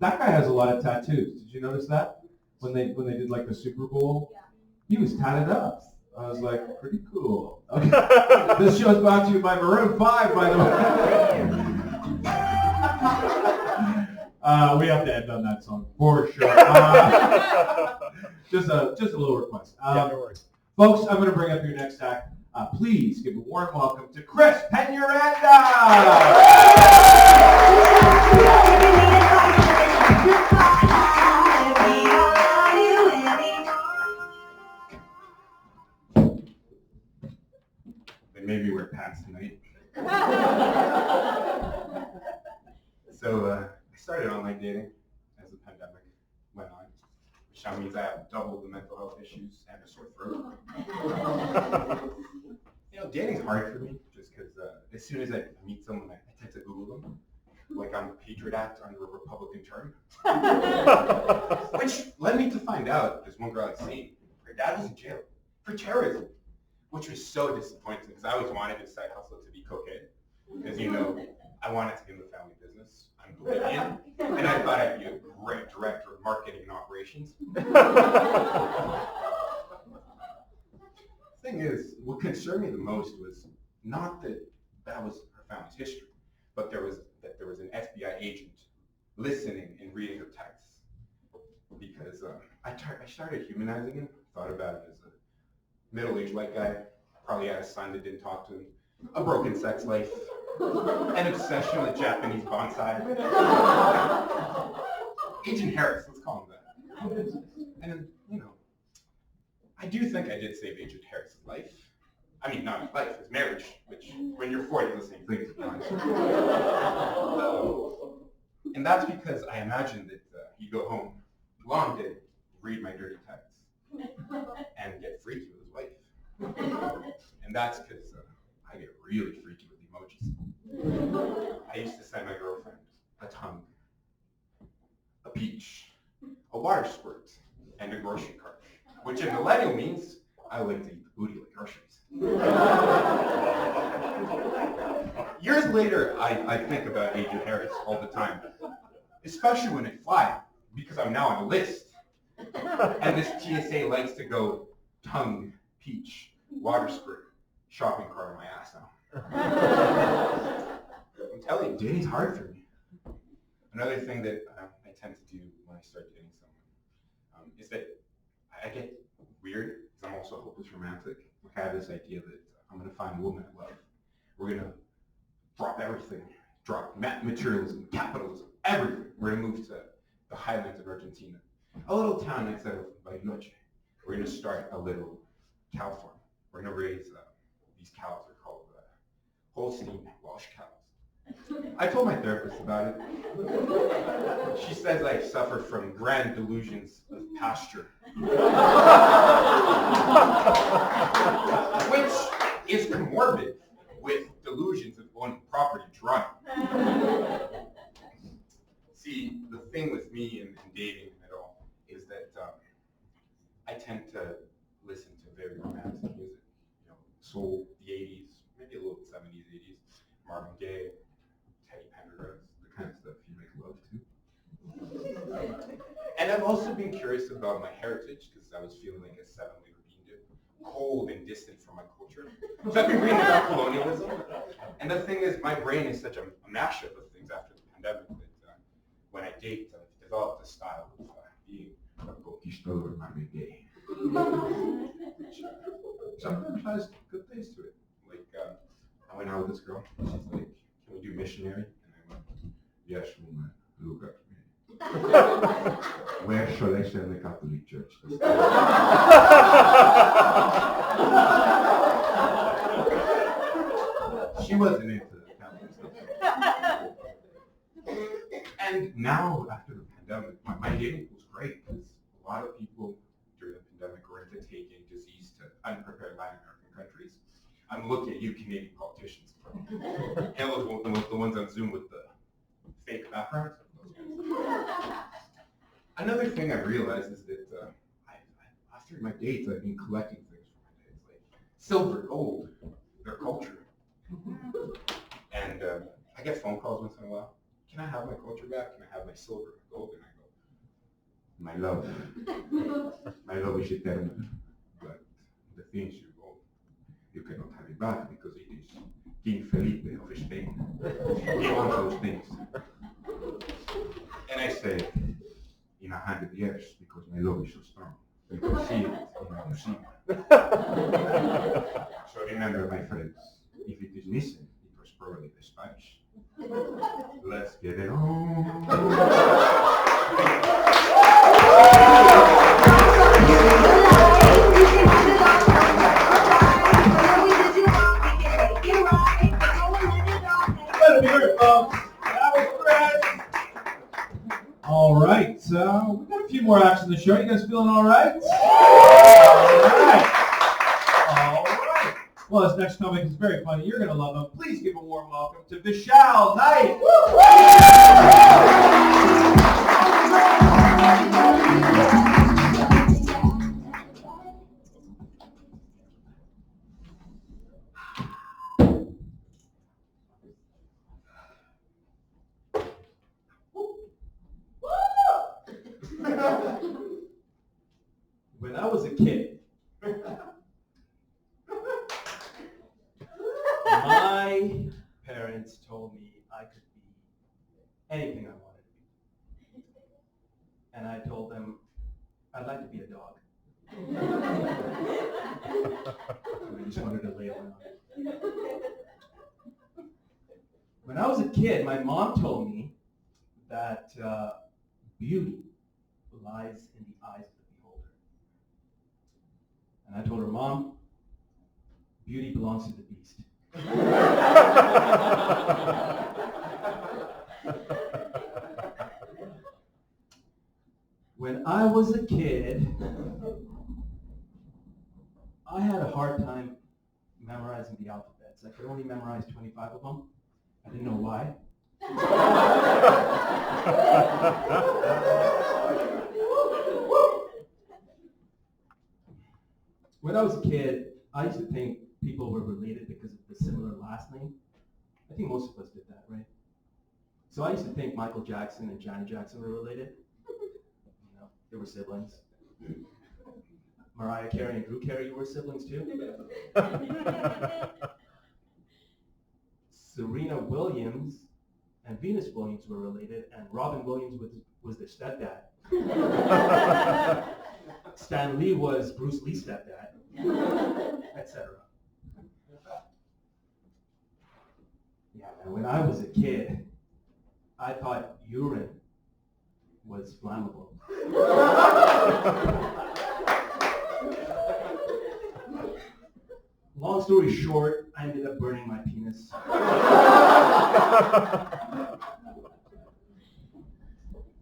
S1: That guy has a lot of tattoos. Did you notice that? When they did like the Super Bowl?
S4: Yeah.
S1: He was tatted up. I was like, pretty cool. Okay. This show's brought to you by Maroon 5, by the way. We have to end on that song, for sure. Just a little request.
S6: Yeah, no worries.
S1: Folks, I'm going to bring up your next act. Please give a warm welcome to Chris Peñaranda!
S7: They made me wear pants tonight. So I started online dating as the pandemic went on, which now means I have double the mental health issues and a sore throat. Dating's hard for me just because as soon as I meet someone, I tend to Google them, like I'm a Patriot Act under a Republican term. Which led me to find out, there's one girl I've seen, her dad was in jail for terrorism, which was so disappointing because I always wanted this side hustle to be cocaine. Because, I wanted to be in the family business. I'm Bolivian, and I thought I'd be a great director of marketing and operations. thing is, what concerned me the most was not that that was her family's history, but there was an FBI agent listening and reading her texts. Because I started humanizing him, thought about him as a middle-aged white guy, probably had a son that didn't talk to him, a broken sex life, an obsession with Japanese bonsai. Agent Harris, let's call him that. And, I do think I did save Agent Harris' life. I mean, not his life, his marriage, which, when you're 40, is the same thing, to be honest. And that's because I imagined that he'd go home, long day, read my dirty texts, and get freaky with his wife. And that's because I get really freaky with emojis. I used to send my girlfriend a tongue, a peach, a water squirt, and a grocery cart, which in millennial means I like to eat the booty like groceries. Years later, I think about Agent Harris all the time, especially when I fly, because I'm now on a list. And this TSA likes to go tongue, peach, water squirt, shopping cart on my ass now. I'm telling you, dating's hard for me. Another thing that I tend to do when I start dating someone is that I get weird, because I'm also a hopeless romantic. Like, I have this idea that I'm going to find a woman I love. We're going to drop everything, drop materialism, capitalism, everything. We're going to move to the highlands of Argentina, a little town outside of Bariloche. We're going to start a little cow farm. We're going to raise these cows. They're called Holstein Welsh cows. I told my therapist about it. She says I suffer from grand delusions of pasture, which is comorbid with delusions of owning property dry. See, the thing with me and dating at all is that I tend to listen to very romantic music. Soul, the 80s, maybe a little 70s, 80s, Marvin Gaye, Teddy Pendergrass, the kind of stuff you make love to. And I've also been curious about my heritage, because I was feeling like a seven-layer bean dip, cold and distant from my culture. So I've been reading about colonialism. And the thing is, my brain is such a mashup of things after the pandemic that when I date, I've developed a style of being a conquistador Marvin Gaye. Sometimes has good things to it. Like, I went out with this girl. She's like, "Can we do missionary?" And I went, "Yes, woman. Look at me. Where shall I send the Catholic Church?" She wasn't into the Catholic stuff. And now, after the pandemic, my dating was great, because a lot of people during the pandemic were into taking disease to unprepared Latin American countries. I'm looking at you Canadian politicians. And the ones on Zoom with the fake backgrounds. Another thing I realized is that after my dates, I've been collecting things from my dates, like silver, gold, their culture. And I get phone calls once in a while. "Can I have my culture back? Can I have my silver and gold?" And I go, my love is eternal. But the things you cannot have it back, because it is King Felipe of Spain. He owns those things. And I say, in 100 years, because my love is so strong, you can see it in my museum. So remember, my friends, if it is missing, it was probably the Spanish. Let's get it on.
S1: All right, we got a few more acts in the show. You guys feeling all right? All right. Well, this next comic is very funny. You're going to love him. Please give a warm welcome to Vishal Knight. When I was a kid, parents told me I could be anything I wanted to be. And I told them I'd like to be a dog. I just wanted to lay one on it. When I was a kid, my mom told me that beauty lies in the eyes of the beholder. And I told her, Mom, beauty belongs to the beast. When I was a kid, I had a hard time memorizing the alphabets. I could only memorize 25 of them. I didn't know why. When I was a kid, I used to think people were related because of the similar last name. I think most of us did that, right? So I used to think Michael Jackson and Janet Jackson were related. You know, they were siblings. Mariah Carey and Drew Carey were siblings too. Serena Williams and Venus Williams were related, and Robin Williams was their stepdad. Stan Lee was Bruce Lee's stepdad, etc. Yeah, and when I was a kid, I thought urine was flammable. Long story short, I ended up burning my penis.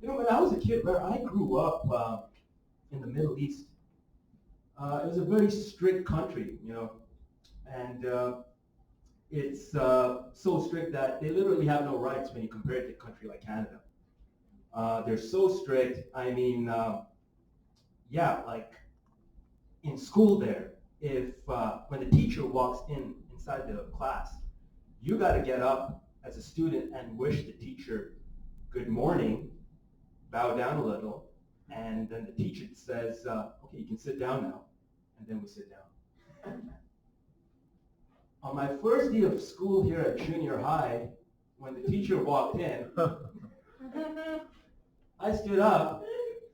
S1: You know, when I was a kid, where I grew up in the Middle East, it was a very strict country, you know, and it's so strict that they literally have no rights when you compare it to a country like Canada. They're so strict, I mean, yeah, like in school there, if when the teacher walks inside the class, you got to get up as a student and wish the teacher good morning, bow down a little, and then the teacher says, okay, you can sit down now, and then we sit down. On my first day of school here at junior high, when the teacher walked in, I stood up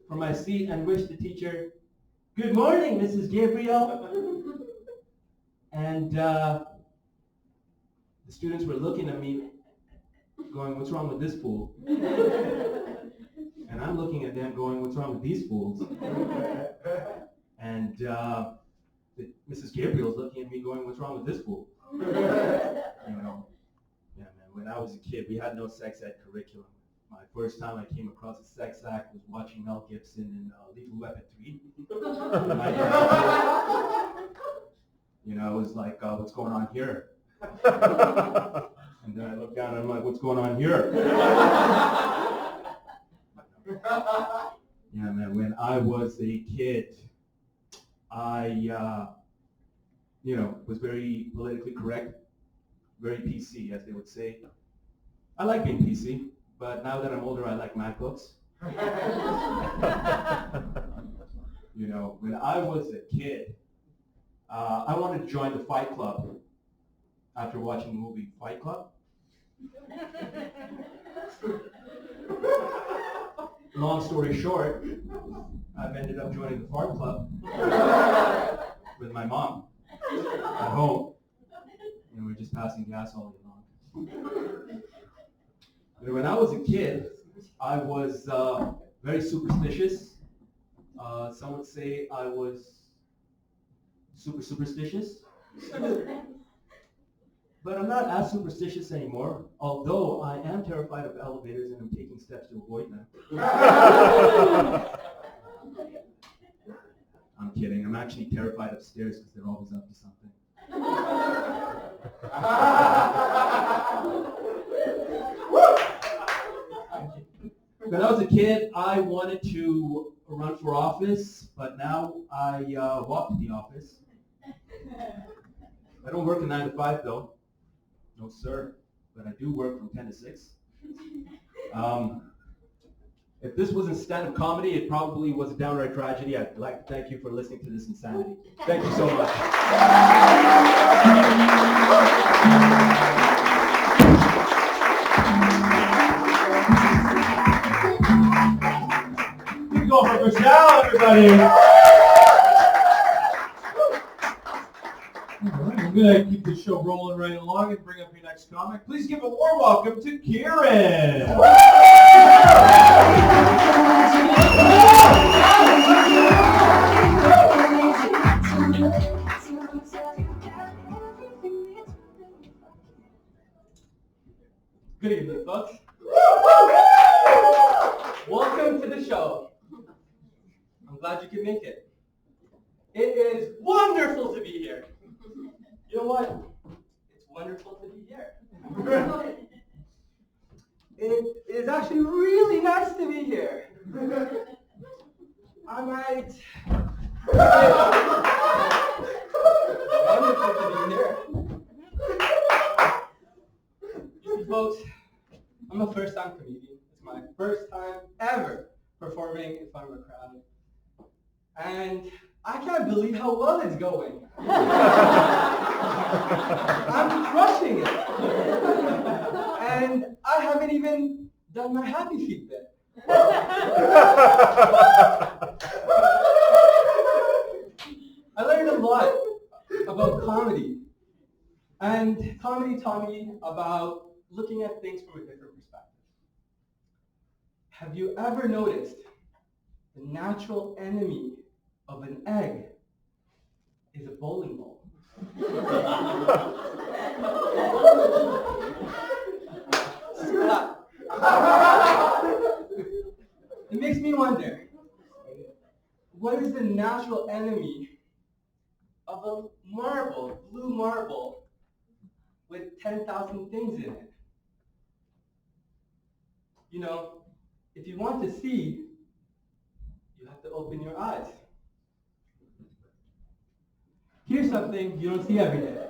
S1: from my seat and wished the teacher, good morning, Mrs. Gabriel. And the students were looking at me going, what's wrong with this fool? And I'm looking at them going, what's wrong with these fools? And Mrs. Gabriel's looking at me going, what's wrong with this fool? You know, yeah, man, when I was a kid, we had no sex ed curriculum. My first time I came across a sex act was watching Mel Gibson in Lethal Weapon 3. You know, it was like, what's going on here? And then I looked down and I'm like, what's going on here? Yeah, man, when I was a kid, I, you know, was very politically correct, very PC, as they would say. I like being PC, but now that I'm older, I like MacBooks. You know, when I was a kid, I wanted to join the Fight Club after watching the movie Fight Club. Long story short, I've ended up joining the Fart Club with my mom at home. And we're just passing gas all day long. And when I was a kid, I was very superstitious. Some would say I was superstitious. But I'm not as superstitious anymore, although I am terrified of elevators and I'm taking steps to avoid them. I'm kidding. I'm actually terrified of stairs because they're always up to something. When I was a kid, I wanted to run for office, but now I walk to the office. I don't work a 9 to 5 though. No sir, but I do work from 10 to 6. If this wasn't stand-up comedy, it probably was a downright tragedy. I'd like to thank you for listening to this insanity. Thank you so much. everybody. All right, we're going to keep the show rolling right along and bring up your next comic. Please give a warm welcome to Kieran.
S3: Good evening, folks. Welcome to the show. I'm glad you could make it. It is wonderful to be here. You know what? It's wonderful to be here. It is actually really nice to be here. I might. Wonderful to be here. You see, folks, I'm a first-time comedian. It's my first time ever performing in front of a crowd. And I can't believe how well it's going. I'm crushing it. And I haven't even done my happy feet bit. I learned a lot about comedy. And comedy taught me about looking at things from a different perspective. Have you ever noticed the natural enemy of an egg is a bowling ball? Stop. It makes me wonder, what is the natural enemy of a marble, blue marble, with 10,000 things in it? You know, if you want to see, you have to open your eyes. Here's something you don't see every day.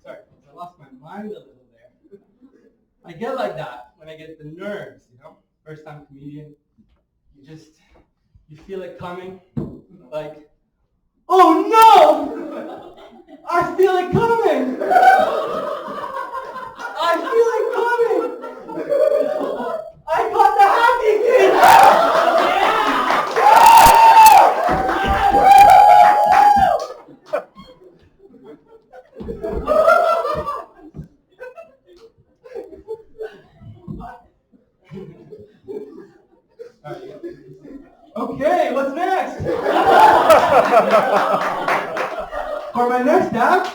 S3: Sorry, I lost my mind a little there. I get like that when I get the nerves, you know? First time comedian, you feel it coming, like, oh no! I feel it coming! I feel it coming! I caught the happy kid! Okay, what's next? For my next act?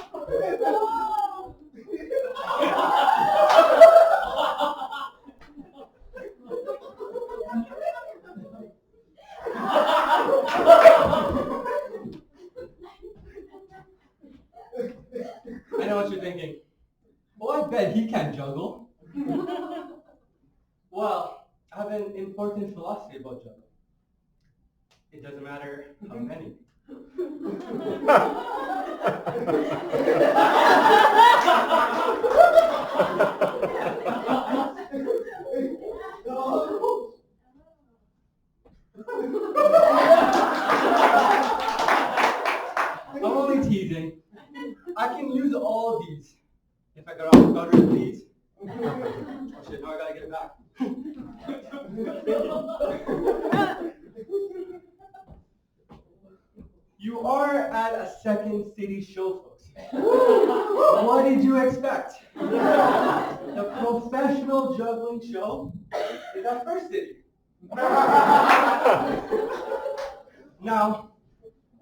S3: I know what you're thinking. Oh, I bet he can juggle. Well, I have an important philosophy about juggling. It doesn't matter how many. I'm only teasing. I can use all of these. If I got off gutter, please. Oh shit, now I gotta get it back. You are at a Second City show, folks. What did you expect? The professional juggling show is at First City. Now,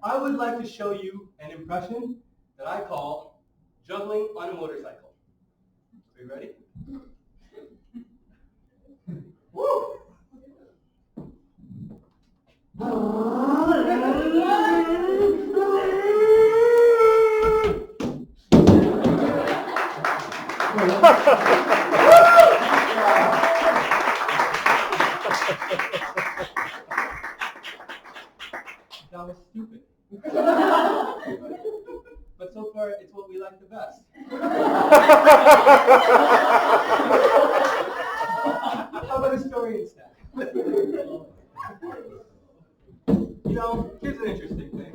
S3: I would like to show you an impression that I call juggling on a motorcycle. Are you ready? Woo! That was stupid. But so far, it's what we like the best. How about a story instead? You know, here's an interesting thing.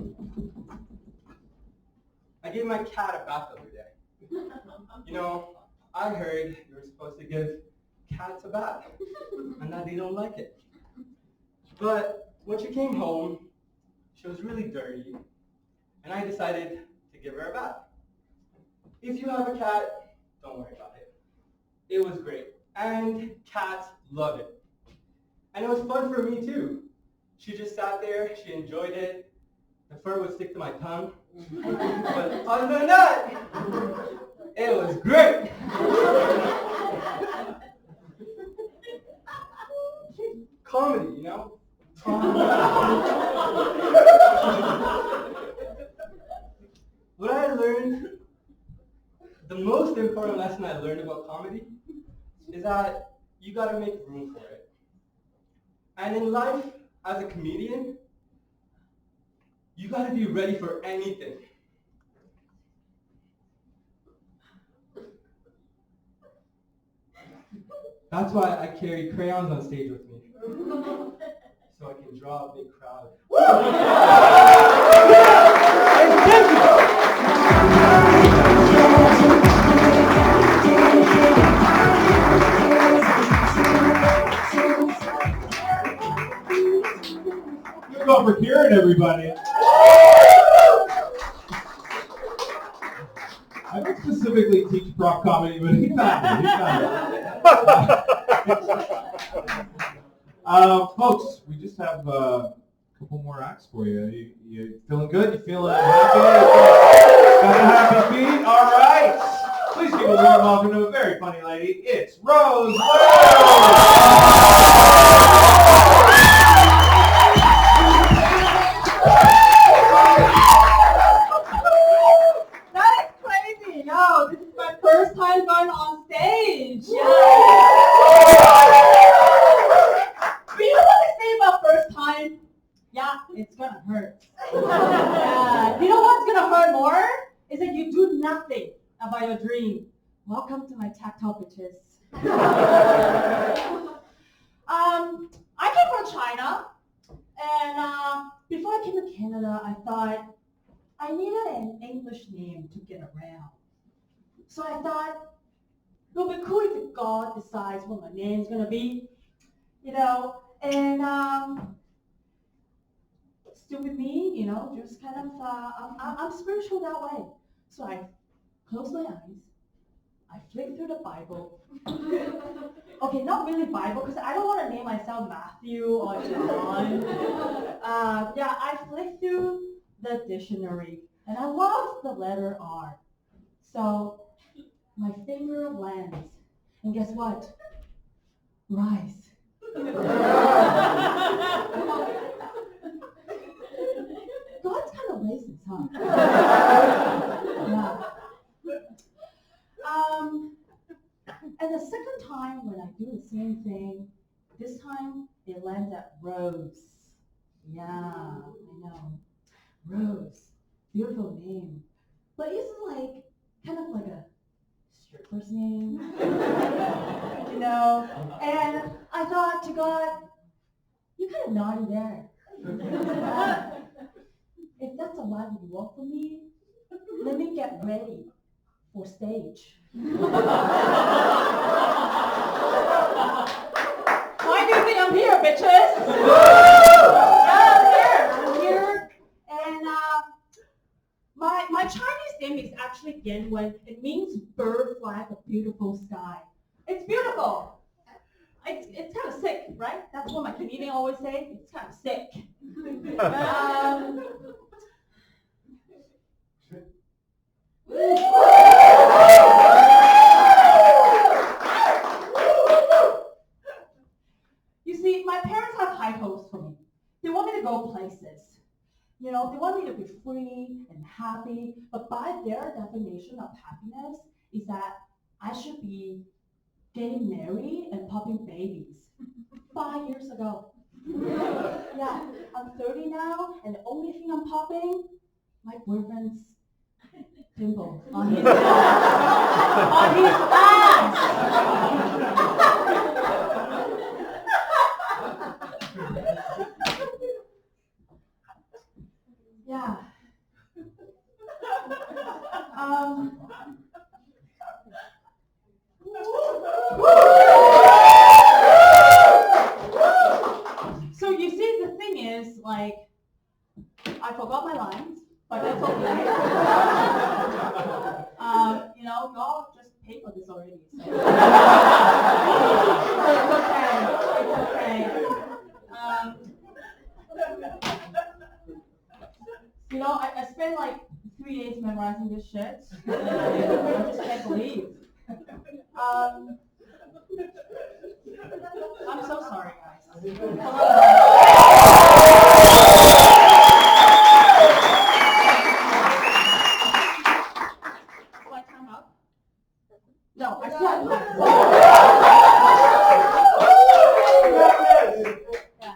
S3: I gave my cat a bath the other day. You know,
S6: I heard you were supposed to give cats a bath, and that they don't like it. But when she came home, she was really dirty, and I decided to give her a bath. If you have a cat, don't worry about it. It was great, and cats love it. And it was fun for me too. She just sat there, she enjoyed it. The fur would stick to my tongue. But other than that, it was great. Comedy, you know? What I learned, the most important lesson I learned about comedy is that you gotta make room for it. And in life, as a comedian, you gotta be ready for anything. That's why I carry crayons on stage with me, so I can draw a big crowd. Thank
S1: Give it up for Kieran, everybody. I don't specifically teach prop comedy, but he found it. Folks, we just have a couple more acts for you. You feeling good? You feeling happy? Got a happy feet? All right. Please give a warm welcome to a very funny lady. It's Rose
S8: That is crazy. No, this is my first time going on stage. Yeah. But you know what they say about first time? Yeah, it's gonna hurt. Yeah. You know what's gonna hurt more? Is that you do nothing about your dream. Welcome to my tactile bitches. I came from China, and before I came to Canada, I thought I needed an English name to get around. So I thought it would be cool if God decides what my name's gonna be, you know, and still with me, you know, just kind of, I'm spiritual that way. So I close my eyes, I flick through the Bible. Okay, not really Bible, because I don't want to name myself Matthew or John. Yeah, I flick through the dictionary, and I love the letter R. So my finger lands, and guess what? Rice. God's kind of racist, huh? Yeah. And the second time when I do the same thing, this time it lands at Rose. Yeah, I know. Rose. Beautiful name. But isn't like kind of like a stripper's name? You know? And I thought to God, you kind of naughty there. If that's a life you want for me, let me get ready for stage. Why do you think I'm here, bitches? Yeah, I'm here. And my Chinese name is actually Yanwen. It means bird flag of beautiful sky. It's beautiful. It's kind of sick, right? That's what my comedian always say. It's kind of sick. You see, my parents have high hopes for me. They want me to go places. You know, they want me to be free and happy, but by their definition of happiness is that I should be getting married and popping babies. 5 years ago. Yeah, I'm 30 now, and the only thing I'm popping, my boyfriend's pimple on his ass. On his ass! Yeah. like, I forgot my lines, but that's okay. You know, y'all just paid for this already. So. It's okay. It's okay. You know, I spent like 3 days memorizing this shit. And I just can't believe. I'm so sorry, guys. Do I time up? No, I slept. Yeah.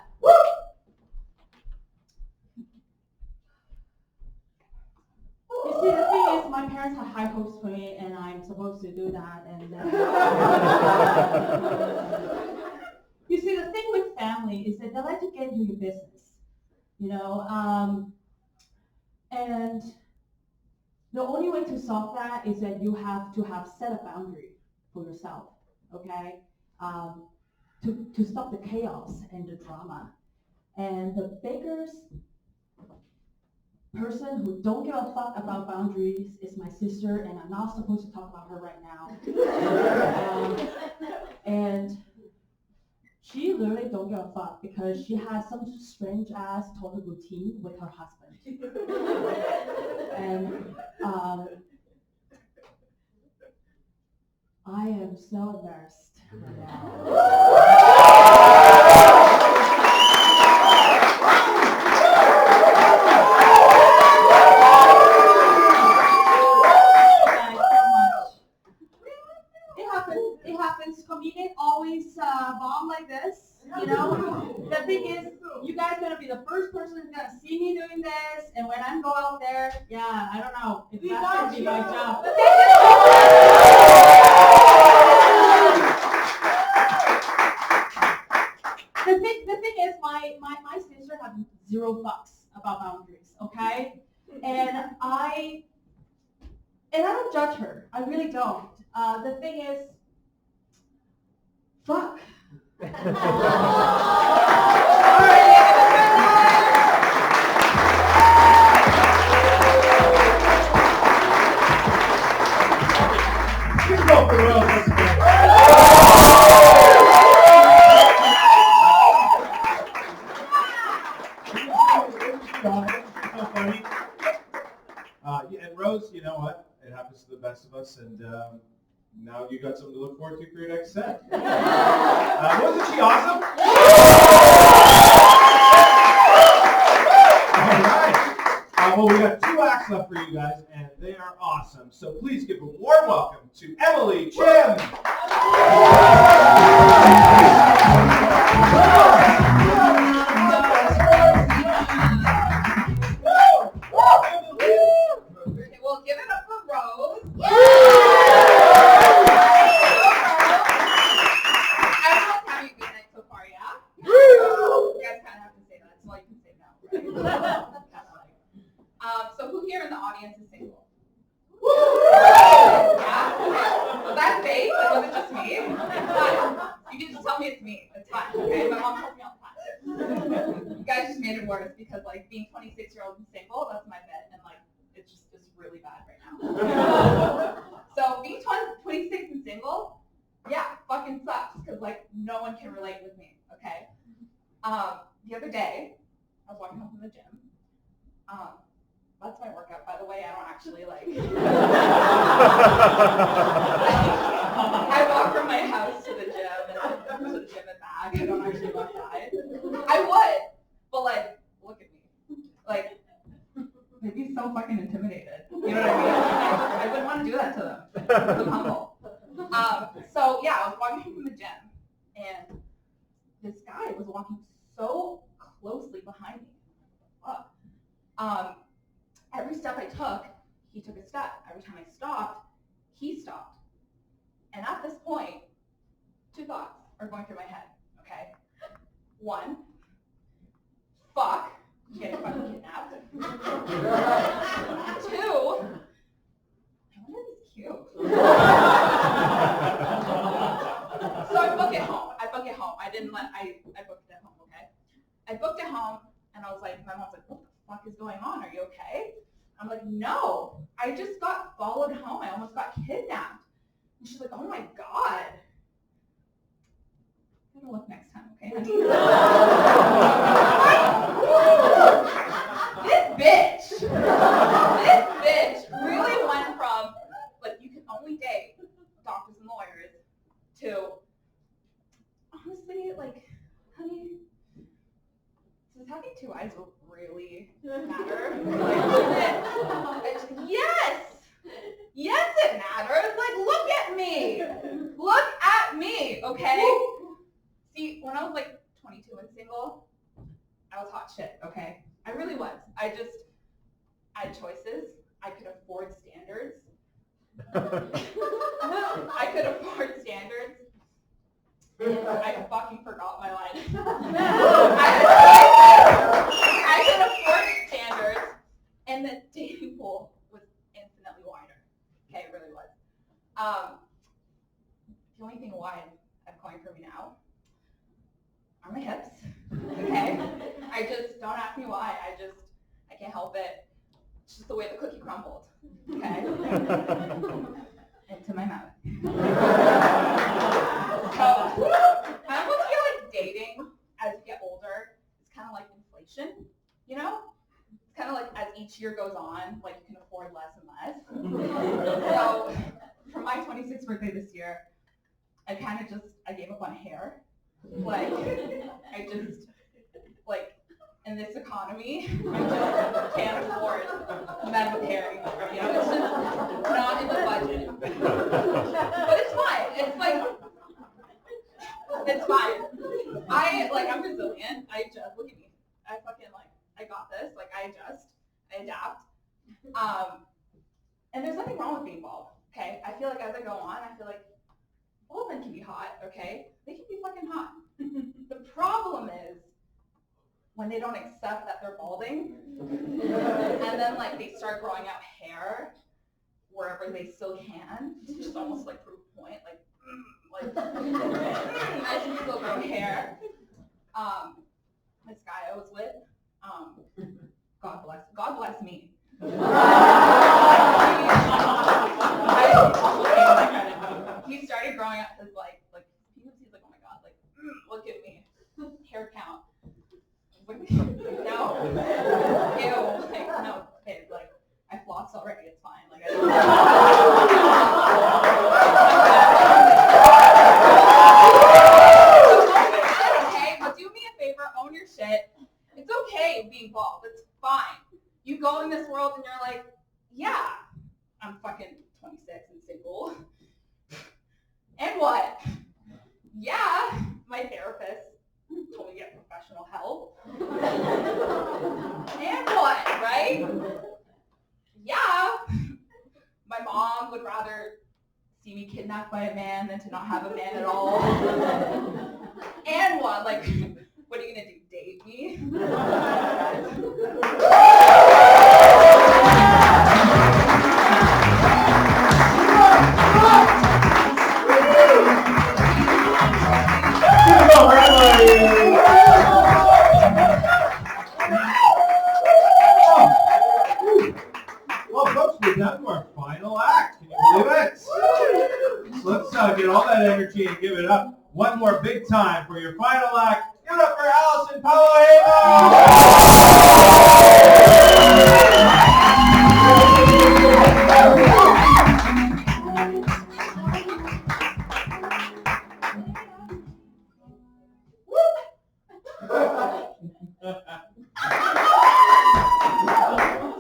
S8: You see, the thing is, my parents had high hopes for me, and I'm supposed to do that, and you see, the thing with family is that they like to get into your business, you know, and the only way to solve that is that you have to have set a boundary for yourself, okay, to stop the chaos and the drama. And the biggest person who don't give a fuck about boundaries is my sister, and I'm not supposed to talk about her right now. And she literally don't give a fuck because she has some strange ass total routine with her husband. And I am so embarrassed right now. Comedian always bomb like this, you know. The thing is, you guys are gonna be the first person who's gonna see me doing this, and when I go out there, yeah, I don't know if that's gonna be my job. The thing is, my sister has 0 fucks about boundaries, okay, and I don't judge her. I really don't. The thing is. Fuck.
S1: And Rose, you know what? It happens to the best of us, and now you got something to look forward to for your next set. Wasn't she awesome? All right. Well, we got 2 acts left for you guys, and they are awesome. So please give a warm welcome to Emily Chim.
S9: Well, give it up for Rose. Everyone's having a good night so far, yeah? You guys kind of have to say that. It's all you can say now, right? So who here in the audience is single? Yeah? Okay. Was that fake? Like, was it just me? It's fine. You can just tell me it's me. It's fine. Okay? My mom tells me all the time. You guys just made it worse because, like, being 26-year-old and single, that's my bet. And, like, it's really bad right now. So being 26 and single, yeah, fucking sucks because like no one can relate with me. Okay. The other day, I was walking home from the gym. That's my workout, by the way. I don't actually like. I walk from my house to the gym and back. I don't actually go outside. I would, but like, look at me, like. They'd be so fucking intimidated. You know what I mean? I wouldn't want to do that to them. I'm humble. So yeah, I was walking from the gym, and this guy was walking so closely behind me. Fuck. Every step I took, he took a step. Every time I stopped, he stopped. And at this point, 2 thoughts are going through my head. Okay. 1, fuck. Getting fucking kidnapped. 2, I wonder if he's cute. So I book it home. I booked it home, okay? I booked it home, And I was like, my mom's like, what the fuck is going on? Are you okay? I'm like, no, I just got followed home. I almost got kidnapped. And she's like, oh my God. I'm gonna look next time, okay, honey? This bitch really went from, like, you can only date doctors and lawyers to, honestly, like, honey, does having two eyes really matter? Like, yes, it matters. Like, look at me, okay? See, when I was like 22 and single, I was hot shit, okay? I really was. I had choices. I could afford standards. I fucking forgot my line. I could afford standards, and the dating pool was infinitely wider. Okay, it really was. The only thing wide I'm calling for me now are my hips. Okay, don't ask me why. I can't help it. It's just the way the cookie crumbled. Okay, into my mouth. So I almost feel like dating as you get older is kind of like inflation, you know? It's kind of like as each year goes on, like you can afford less and less. So for my 26th birthday this year, I gave up on hair. Like, in this economy, I just can't afford men with hair anymore. You know, it's just not in the budget. But it's fine. It's fine. I'm resilient. Look at me. I got this. Like, I adjust. I adapt. And there's nothing wrong with being bald, okay? I feel like as I go on, bald men can be hot, okay? They can be fucking hot. The problem is when they don't accept that they're balding, and then they start growing out hair wherever they still can, just almost like proof point, I can still grow hair. This guy I was with, God bless me. He started growing out his he's like, oh my God, look at me, hair count. I was like, no, ew, no, babe, I flossed already, it's fine. Okay, but do me a favor, own your shit. It's okay being bald, it's fine. You go in this world and you're like, yeah, I'm fucking 26 and single. And what? Yeah, my therapist told me to get professional help. And what, right? Yeah, my mom would rather see me kidnapped by a man than to not have a man at all. And what? What are you gonna do, date me?
S1: Well, folks, we're done to our final act. Can you believe it? So let's get all that energy and give it up one more big time for your final act. Give it up for Allison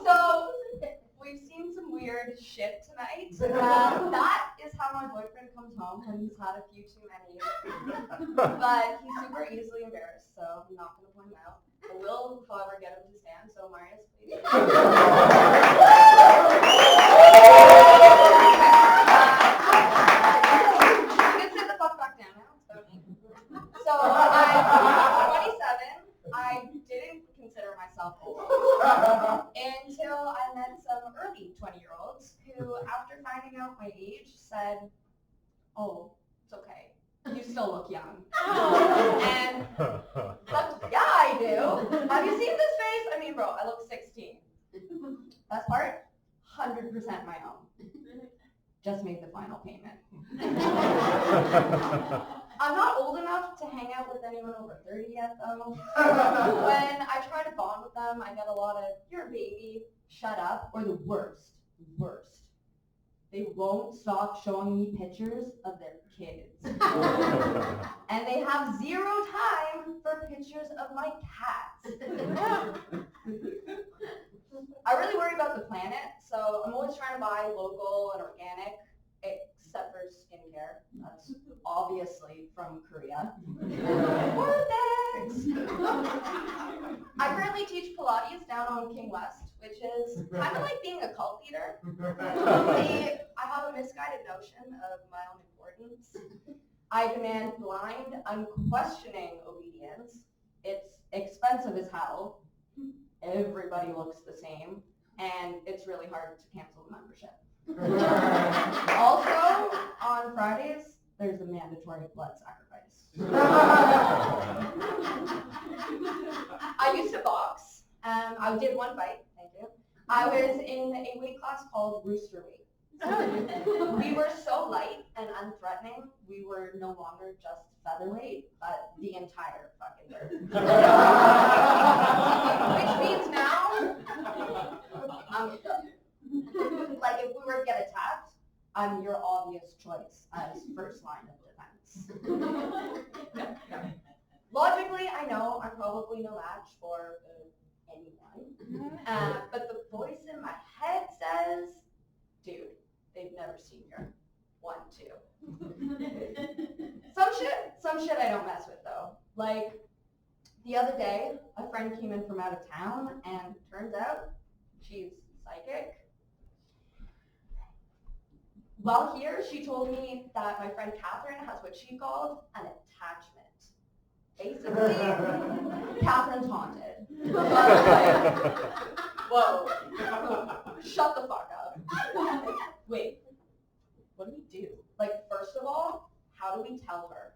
S9: So, we've seen some weird shit tonight.
S4: That is how my boyfriend comes home when he's had a few too many. But he's super easily embarrassed, so I'm not going to point him out. I will, however, get him to stand, so Marius, please. You can sit the fuck back down now. So, I'm 27. I didn't consider myself old until I met some early 20-year-olds who, after finding out my age, said, oh, it's okay. You still look young. And, yeah, I do. Have you seen this
S9: 100% my own. Just made the final payment. I'm not old enough to hang out with anyone over 30 yet, though. When I try to bond with them, I get a lot of, "You're a baby, shut up," or the worst. They won't stop showing me pictures of their kids. And they have zero time for pictures of my cats. I really worry about the planet, so I'm always trying to buy local and organic, except for skincare. That's obviously from Korea. Thanks. I currently teach Pilates down on King West, which is kind of like being a cult leader. I have a misguided notion of my own importance. I demand blind, unquestioning obedience. It's expensive as hell. Everybody looks the same, and it's really hard to cancel the membership. Also, on Fridays, there's a mandatory blood sacrifice. I used to box. I did one fight, thank you. I was in a weight class called Rooster Weight. We were so light and unthreatening, we were no longer just featherweight, but the entire fucking earth. Which means now, I'm done. Like, if we were to get attacked, I'm your obvious choice as first line of defense. Logically, I know I'm probably no match for anyone, but the voice in my head says, dude, they've never seen your 1-2. Some shit I don't mess with though. Like, the other day, a friend came in from out of town, and turns out she's psychic. While here, she told me that my friend Catherine has what she called an attachment. Basically, Catherine's haunted. Whoa. Shut the fuck up. Wait, what do we do? Like, first of all, how do we tell her?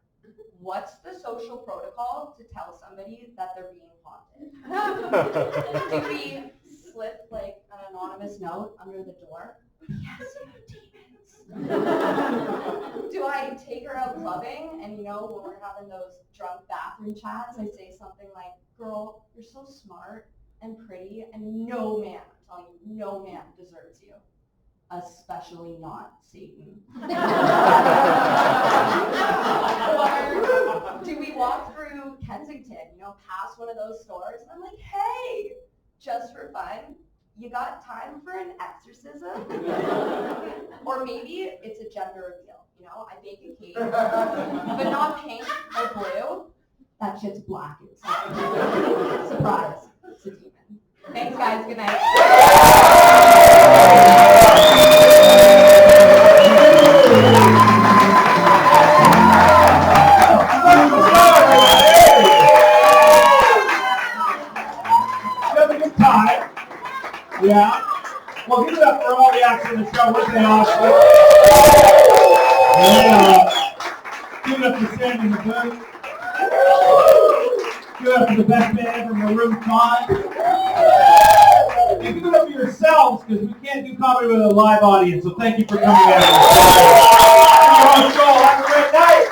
S9: What's the social protocol to tell somebody that they're being haunted? Do we slip, like, an anonymous note under the door? Yes, you demons. Do I take her out clubbing and, you know, when we're having those drunk bathroom chats, I say something like, "Girl, you're so smart and pretty, and no man, I'm telling you, no man deserves you. Especially not Satan." Or do we walk through Kensington, you know, past one of those stores, and I'm like, "Hey, just for fun, you got time for an exorcism?" Or maybe it's a gender reveal, you know, I bake a cake, but not pink or blue. That shit's black inside. Surprise, it's a demon. Thanks guys, good night.
S1: Yeah. Well, give it up for all the acts in the show. Wasn't it awesome? Yeah. Give it up for Sam in the booth. Give it up for the best band ever, Maroon 5. And give it up for yourselves, because we can't do comedy with a live audience. So thank you for coming out. Have a great night.